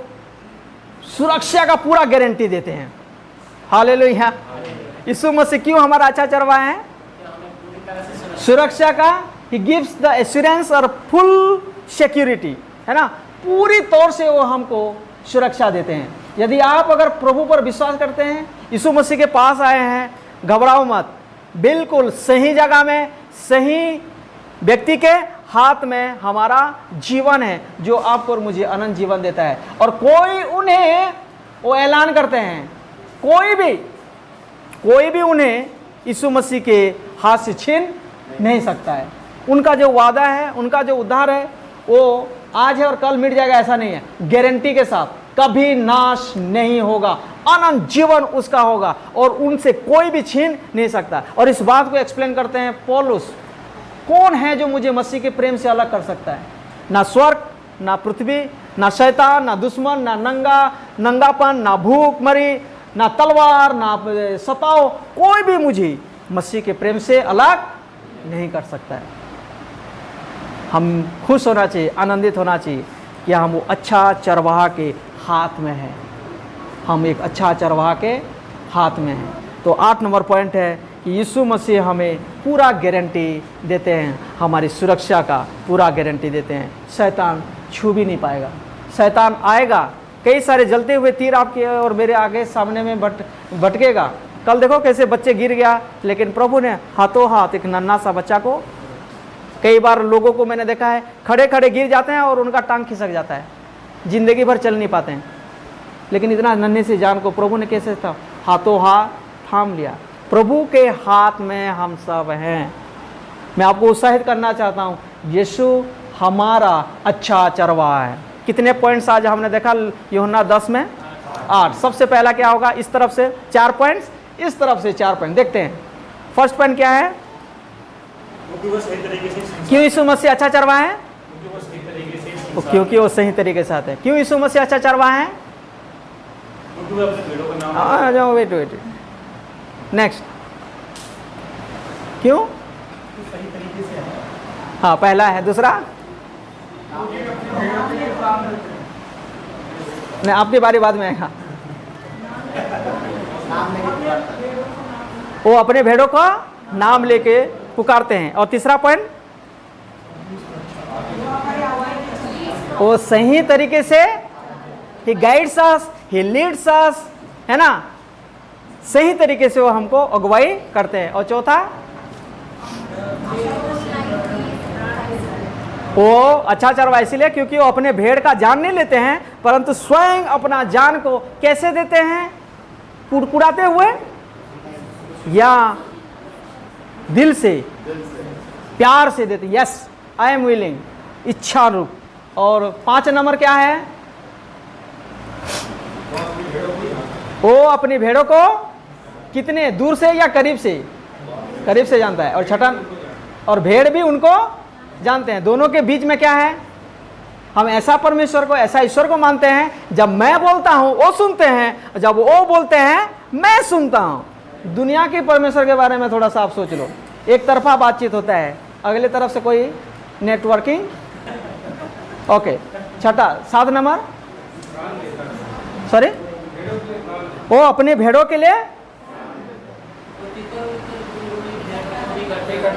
सुरक्षा का पूरा गारंटी देते हैं। हालेलुया। यीशु मसीह क्यों हमारा अच्छा चरवाहा है? हमें पूरी तरह से सुरक्षा का, ही गिव्स द एश्योरेंस और फुल सिक्योरिटी, है ना, पूरी तौर से वो हमको सुरक्षा देते हैं। यदि आप अगर प्रभु पर विश्वास करते हैं, यीशु मसीह के पास आए हैं, घबराओ मत, बिल्कुल सही जगह में, सही व्यक्ति के हाथ में हमारा जीवन है, जो आपको और मुझे अनंत जीवन देता है। और कोई उन्हें, वो ऐलान करते हैं, कोई भी उन्हें यीशु मसीह के हाथ से छीन नहीं सकता है। उनका जो वादा है, उनका जो उद्धार है, वो आज है और कल मिट जाएगा, ऐसा नहीं है। गारंटी के साथ कभी नाश नहीं होगा, अनंत जीवन उसका होगा और उनसे कोई भी छीन नहीं सकता। और इस बात को एक्सप्लेन करते हैं पौलुस, कौन है जो मुझे मसीह के प्रेम से अलग कर सकता है? ना स्वर्ग, ना पृथ्वी, ना शैतान, ना दुश्मन, ना नंगापन, ना भूख मरी, ना तलवार, ना सताओ, कोई भी मुझे मसीह के प्रेम से अलग नहीं कर सकता है। हम खुश होना चाहिए, आनंदित होना चाहिए कि हम वो अच्छा चरवाहा के हाथ में हैं। हम एक अच्छा चरवाहा के हाथ में हैं। तो 8 नंबर पॉइंट है कि यीशु मसीह हमें पूरा गारंटी देते हैं, हमारी सुरक्षा का पूरा गारंटी देते हैं। शैतान छू भी नहीं पाएगा। शैतान आएगा, कई सारे जलते हुए तीर आपके और मेरे आगे सामने में भटकेगा। कल देखो कैसे बच्चे गिर गया, लेकिन प्रभु ने हाथों हाथ एक नन्हा सा बच्चा को, कई बार लोगों को मैंने देखा है खड़े खड़े गिर जाते हैं और उनका टांग खिसक जाता है, जिंदगी भर चल नहीं पाते हैं। लेकिन इतना नन्हे से जान को प्रभु ने कैसे था हाथों हाथ थाम लिया। प्रभु के हाथ में हम सब हैं। मैं आपको उत्साहित करना चाहता हूँ, यीशु हमारा अच्छा चरवाहा है। कितने पॉइंट्स आज हमने देखा यूहन्ना 10 में? 8। सबसे पहला क्या होगा? इस तरफ से 4 पॉइंट्स, इस तरफ से 4 पॉइंट। देखते हैं फर्स्ट पॉइंट क्या है? क्यों यीशु मसीह अच्छा चरवाहा है? क्योंकि वो सही तरीके से आते हैं। क्यों यीशु मसीह अच्छा चरवाहा है? आ जाओ, वेट नेक्स्ट। क्यों? सही तरीके से है। हाँ, पहला है। दूसरा नहीं, आपकी बारी बाद में आएगा। वो अपने भेड़ों का नाम लेके पुकारते हैं। और तीसरा पॉइंट, वो सही तरीके से ही गाइड्स अस, ही लीड्स अस, है ना, सही तरीके से वो हमको अगुवाई करते हैं। और चौथा, वो अच्छा चरवाहा इसीलिए क्योंकि वो अपने भेड़ का जान नहीं लेते हैं, परंतु स्वयं अपना जान को कैसे देते हैं? कुड़कुड़ाते हुए या दिल से, प्यार से देते। यस, आई एम विलिंग, इच्छा रूप। और 5 नंबर क्या है? वो अपनी भेड़ों को कितने दूर से या करीब से? करीब से जानता है। और छठा, और भेड़ भी उनको जानते हैं। दोनों के बीच में क्या है? हम ऐसा परमेश्वर को, ऐसा ईश्वर को मानते हैं, जब मैं बोलता हूं वो सुनते हैं, जब वो बोलते हैं मैं सुनता हूं। दुनिया के परमेश्वर के बारे में थोड़ा सा आप सोच लो, एक तरफा बातचीत होता है, अगले तरफ से कोई नेटवर्किंग। ओके, छठा 7 नंबर, सॉरी, वो अपने भेड़ों के लिए,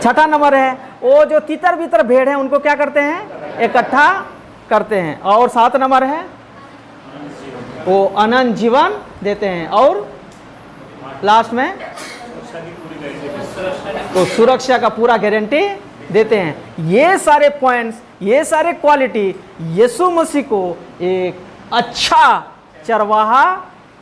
छठा नंबर है, वो जो तितर बितर भेड़ है उनको क्या करते हैं? इकट्ठा करते हैं। और 7 नंबर है, वो अनंत जीवन देते हैं। और लास्ट में तो सुरक्षा का पूरा गारंटी देते हैं। ये सारे पॉइंट्स, ये सारे क्वालिटी यीशु मसीह को एक अच्छा चरवाहा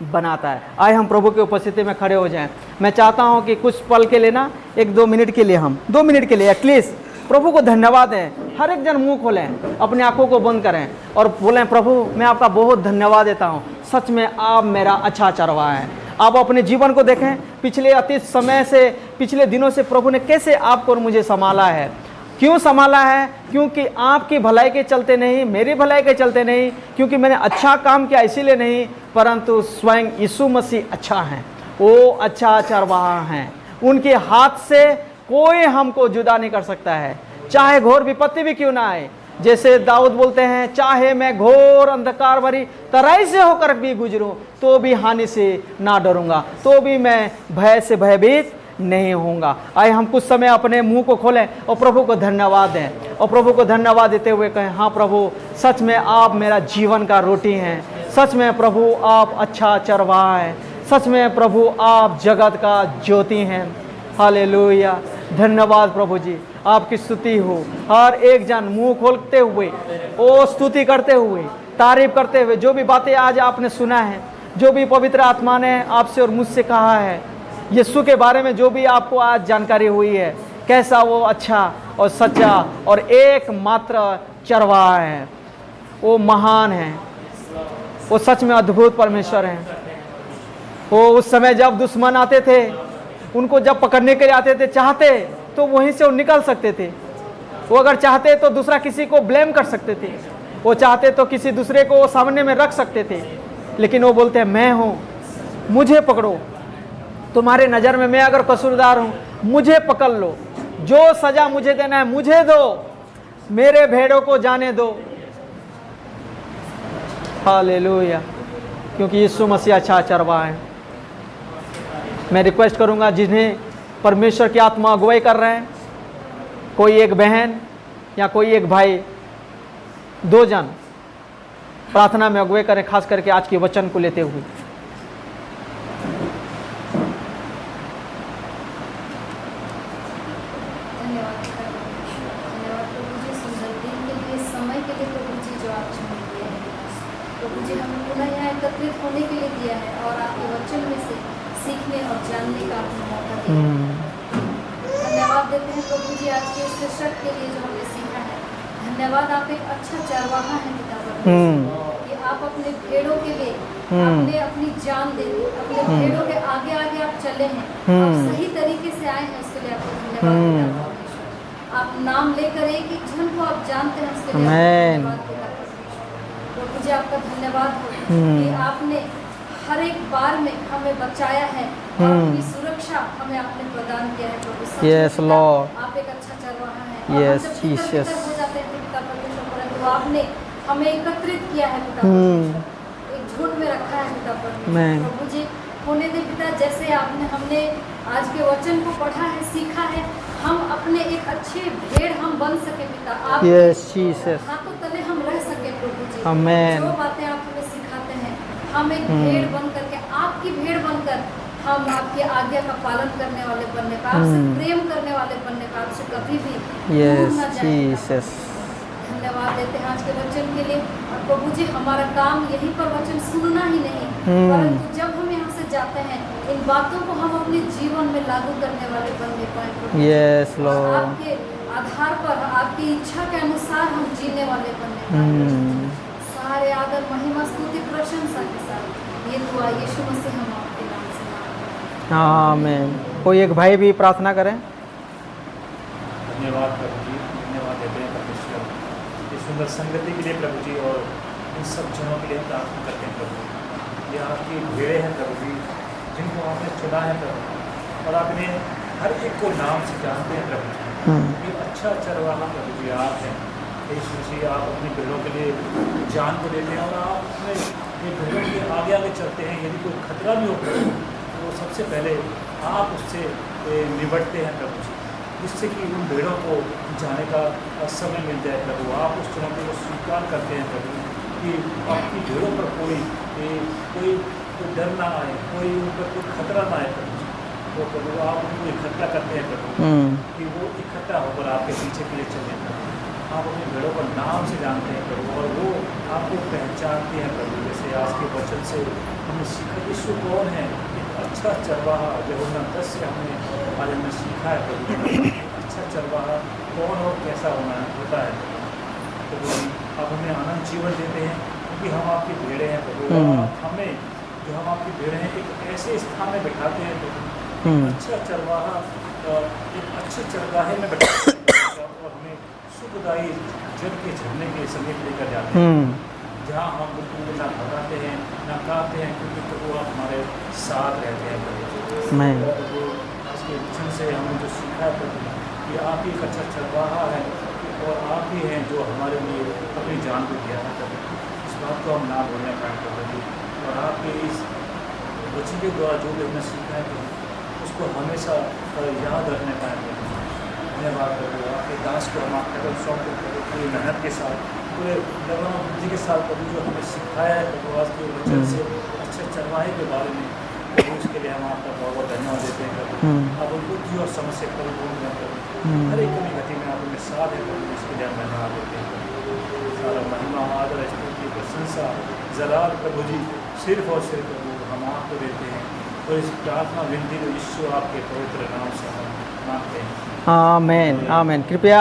बनाता है। आए हम प्रभु की उपस्थिति में खड़े हो जाएं। मैं चाहता हूं कि कुछ पल के लिए ना, 1-2 मिनट के लिए, हम 2 मिनट के लिए एटलीस्ट प्रभु को धन्यवाद दें। हर एक जन मुंह खोलें, अपनी आंखों को बंद करें और बोलें, प्रभु मैं आपका बहुत धन्यवाद देता हूं, सच में आप मेरा अच्छा चरवाहा है। आप अपने जीवन को देखें, पिछले अतीत समय से, पिछले दिनों से प्रभु ने कैसे आपको और मुझे संभाला है। क्यों संभाला है? क्योंकि आपकी भलाई के चलते नहीं, मेरी भलाई के चलते नहीं, क्योंकि मैंने अच्छा काम किया इसीलिए नहीं, परंतु स्वयं यीशु मसीह अच्छा है। वो अच्छा चरवाहा हैं। उनके हाथ से कोई हमको जुदा नहीं कर सकता है, चाहे घोर विपत्ति भी क्यों ना आए, जैसे दाऊद बोलते हैं, चाहे मैं घोर अंधकार भरी तराई से होकर भी गुजरूं तो भी हानि से ना डरूंगा, तो भी मैं भय से भयभीत नहीं होऊंगा। आइए हम कुछ समय अपने मुंह को खोलें और प्रभु को धन्यवाद दें और प्रभु को धन्यवाद देते हुए कहें, हाँ प्रभु, सच में आप मेरा जीवन का रोटी हैं, सच में प्रभु आप अच्छा चरवाहा हैं, सच में प्रभु आप जगत का ज्योति हैं। हालेलुया, धन्यवाद प्रभु जी, आपकी स्तुति हो। हर एक जन मुंह खोलते हुए ओ स्तुति करते हुए, तारीफ करते हुए, जो भी बातें आज आपने सुना है, जो भी पवित्र आत्मा ने आपसे और मुझसे कहा है, यीशु के बारे में जो भी आपको आज जानकारी हुई है, कैसा वो अच्छा और सच्चा और एकमात्र चरवाहा है, वो महान है, वो सच में अद्भुत परमेश्वर हैं। वो उस समय जब दुश्मन आते थे, उनको जब पकड़ने के लिए आते थे, चाहते तो वहीं से वो निकल सकते थे। वो अगर चाहते तो दूसरा किसी को ब्लेम कर सकते थे, वो चाहते तो किसी दूसरे को सामने में रख सकते थे, लेकिन वो बोलते हैं, मैं हूँ, मुझे पकड़ो, तुम्हारे नज़र में मैं अगर कसूरदार हूँ, मुझे पकड़ लो, जो सज़ा मुझे देना है मुझे दो, मेरे भेड़ों को जाने दो। हालेलुया, क्योंकि यीशु मसीह अच्छा चरवाहा है। मैं रिक्वेस्ट करूंगा, जिन्हें परमेश्वर की आत्मा अगुवाई कर रहे हैं, कोई एक बहन या कोई एक भाई, दो जन प्रार्थना में अगुवाई करें, खास करके आज के वचन को लेते हुए। धन्यवाद प्रभु जी, सुंदर दिन के लिए, समय के लिए प्रभु जी जो आप चुन लिए हैं। प्रभु जी हमें पुनः यहाँ एकत्रित होने के लिए दिया है और आपके वचन में से सीखने और जानने का आपने मौका दिया। धन्यवाद देते हैं प्रभु जी आज के इस शीर्षक के लिए जो हमने सीखा है। धन्यवाद, आप एक अच्छा चरवाहा है पिता परमेश्वर, कि आप अपने भेड़ों के लिए आपने अपनी जान दे दी, अपने भेड़ों के आगे आगे आप चले हैं, आप सही तरीके से आए हैं, उसके लिए आपको धन्यवाद पिता परमेश्वर। आप नाम लेकर एक एक जन को आप जानते हैं, उसके लिए धन्यवाद पिता परमेश्वर। प्रभु जी आपका धन्यवाद हो कि आपने हर एक बार में हमें बचाया है और अपनी सुरक्षा हमें आपने प्रदान किया है प्रभु। यस लॉर्ड, आप एक अच्छा चरवाहा है। यस जीसस, हो जाते हैं पिता परमेश्वर, परंतु आपने हमें एकत्रित किया है पिता परमेश्वर, एक झुंड में रखा है पिता परमेश्वर। प्रभु जी होने दे पिता, जैसे आपने हमने आज के वचन को पढ़ा है, सीखा है, हम अपने एक अच्छे भेड़ हम बन सके पिता, आप यस जीसस, हाथों तले हम रह सके प्रभु जी। आमेन। जो बातें आप हमें सिखाते हैं, हम एक भेड़ बन करके, आपकी भेड़ बनकर हम आपके आज्ञा का पालन करने वाले बनने का, आपसे प्रेम करने वाले बनने का, आपसे कभी भी दूर न जाएं। धन्यवाद देते हैं आज के वचन के लिए। और प्रभु जी हमारा काम यहीं पर वचन सुनना ही नहीं, परंतु जब हम यहाँ से जाते हैं, इन बातों को हम अपने जीवन में लागू करने वाले बनने पाए प्रभु। यस लॉर्ड, आपके आधार पर, आपकी इच्छा के अनुसार हम जीने वाले बनने पाए। सारे आदर, महिमा, स्तुति, प्रशंसा के साथ ये दुआ यीशु मसीह हम आपके नाम से मांगते हैं। आमीन। कोई एक भाई भी प्रार्थना करें। धन्यवाद प्रभु जी, धन्यवाद देते हैं परमेश्वर इस सुंदर संगति के लिए प्रभु जी, और इन सब जनों के लिए प्रार्थना करते हैं प्रभु। ये आपकी भेड़ें हैं प्रभु जी, जिनको आपने चुना है प्रभु, और आपने हर एक को नाम से जानते हैं प्रभु जी। ये अच्छा चरवाहा प्रभु जी आप हैं। यीशु मसीह, आप अपनी भेड़ों के लिए जान को देते हैं और आप अपने ये भेड़ों के आगे आगे चलते हैं। यदि कोई खतरा भी हो प्रभु, तो सबसे पहले आप उससे निपटते हैं प्रभु जी, जिससे कि उन भेड़ों को जाने का समय मिल जाए प्रभु। आप उस चुनौती को स्वीकार करते हैं प्रभु, कि आपकी भेड़ों पर कोई डर ना आए, कोई उन पर कोई खतरा ना आए प्रभु जी। तो प्रभु आप उनको इकट्ठा करते हैं प्रभु, कि वो इकट्ठा होकर आपके पीछे के लिए चले प्रभु। आप अपनी भेड़ों को नाम से जानते हैं प्रभु, और वो आपको पहचानते हैं प्रभु। जैसे आज के वचन से हमने सीखा यीशु कौन है, एक अच्छा चरवाहा। यूहन्ना 10 से आज हमने सीखा है प्रभु, अच्छा चरवाहा कौन और कैसा होता है प्रभु। आप हमें आनंद जीवन देते हैं, क्योंकि हम आपकी भेड़ें हैं प्रभु। आप हमें, जो हम आपकी भेड़ें हैं, एक ऐसे स्थान में बैठाते हैं प्रभु, अच्छा चरवाहा, एक अच्छे चरवाहे में बैठाते हैं, और हमें सुखदायी जल के झरने के समीप लेकर जाते हैं, जहाँ हम बिल्कुल ना घबराते हैं ना कांपते हैं, क्योंकि प्रभु आप हमारे साथ रहते हैं प्रभु। आज के वचन से हमने जो सीखा है प्रभु, कि आप ही एक अच्छा चरवाहा है, और आप ही हैं जो हमारे लिए अपनी जान को दिया कर इस बात को हम ना भूलने का कर रहे हैं। और आपके इस बच्ची के द्वारा जो भी हमने सीखा है तो उसको हमेशा याद रखने का धन्यवाद करते आपके दास को हम आपके कदम सौंप करते पूरी मेहनत के साथ पूरे लगन और बुद्धि के साथ कभी जो हमें सिखाया है प्रभुवास के वचन से अच्छे चरवाहे के बारे में तो उसके लिए हम आपका बहुत बहुत धन्यवाद देते हैं प्रभु। आप उन बुद्धि और समझ से परिपूर्ण हैं प्रभु। हर एक कमी घटी में आप उनके साथ हैं प्रभु, इसके लिए हम धन्यवाद देते हैं प्रभु। सारा महिमा आदर स्तुति प्रशंसा जलाल प्रभु जी सिर्फ और सिर्फ प्रभु हम आपको देते हैं। तो इस प्रार्थना विनती को यीशु आपके पवित्र नाम से हम मांगते हैं। आमेन आमेन। कृपया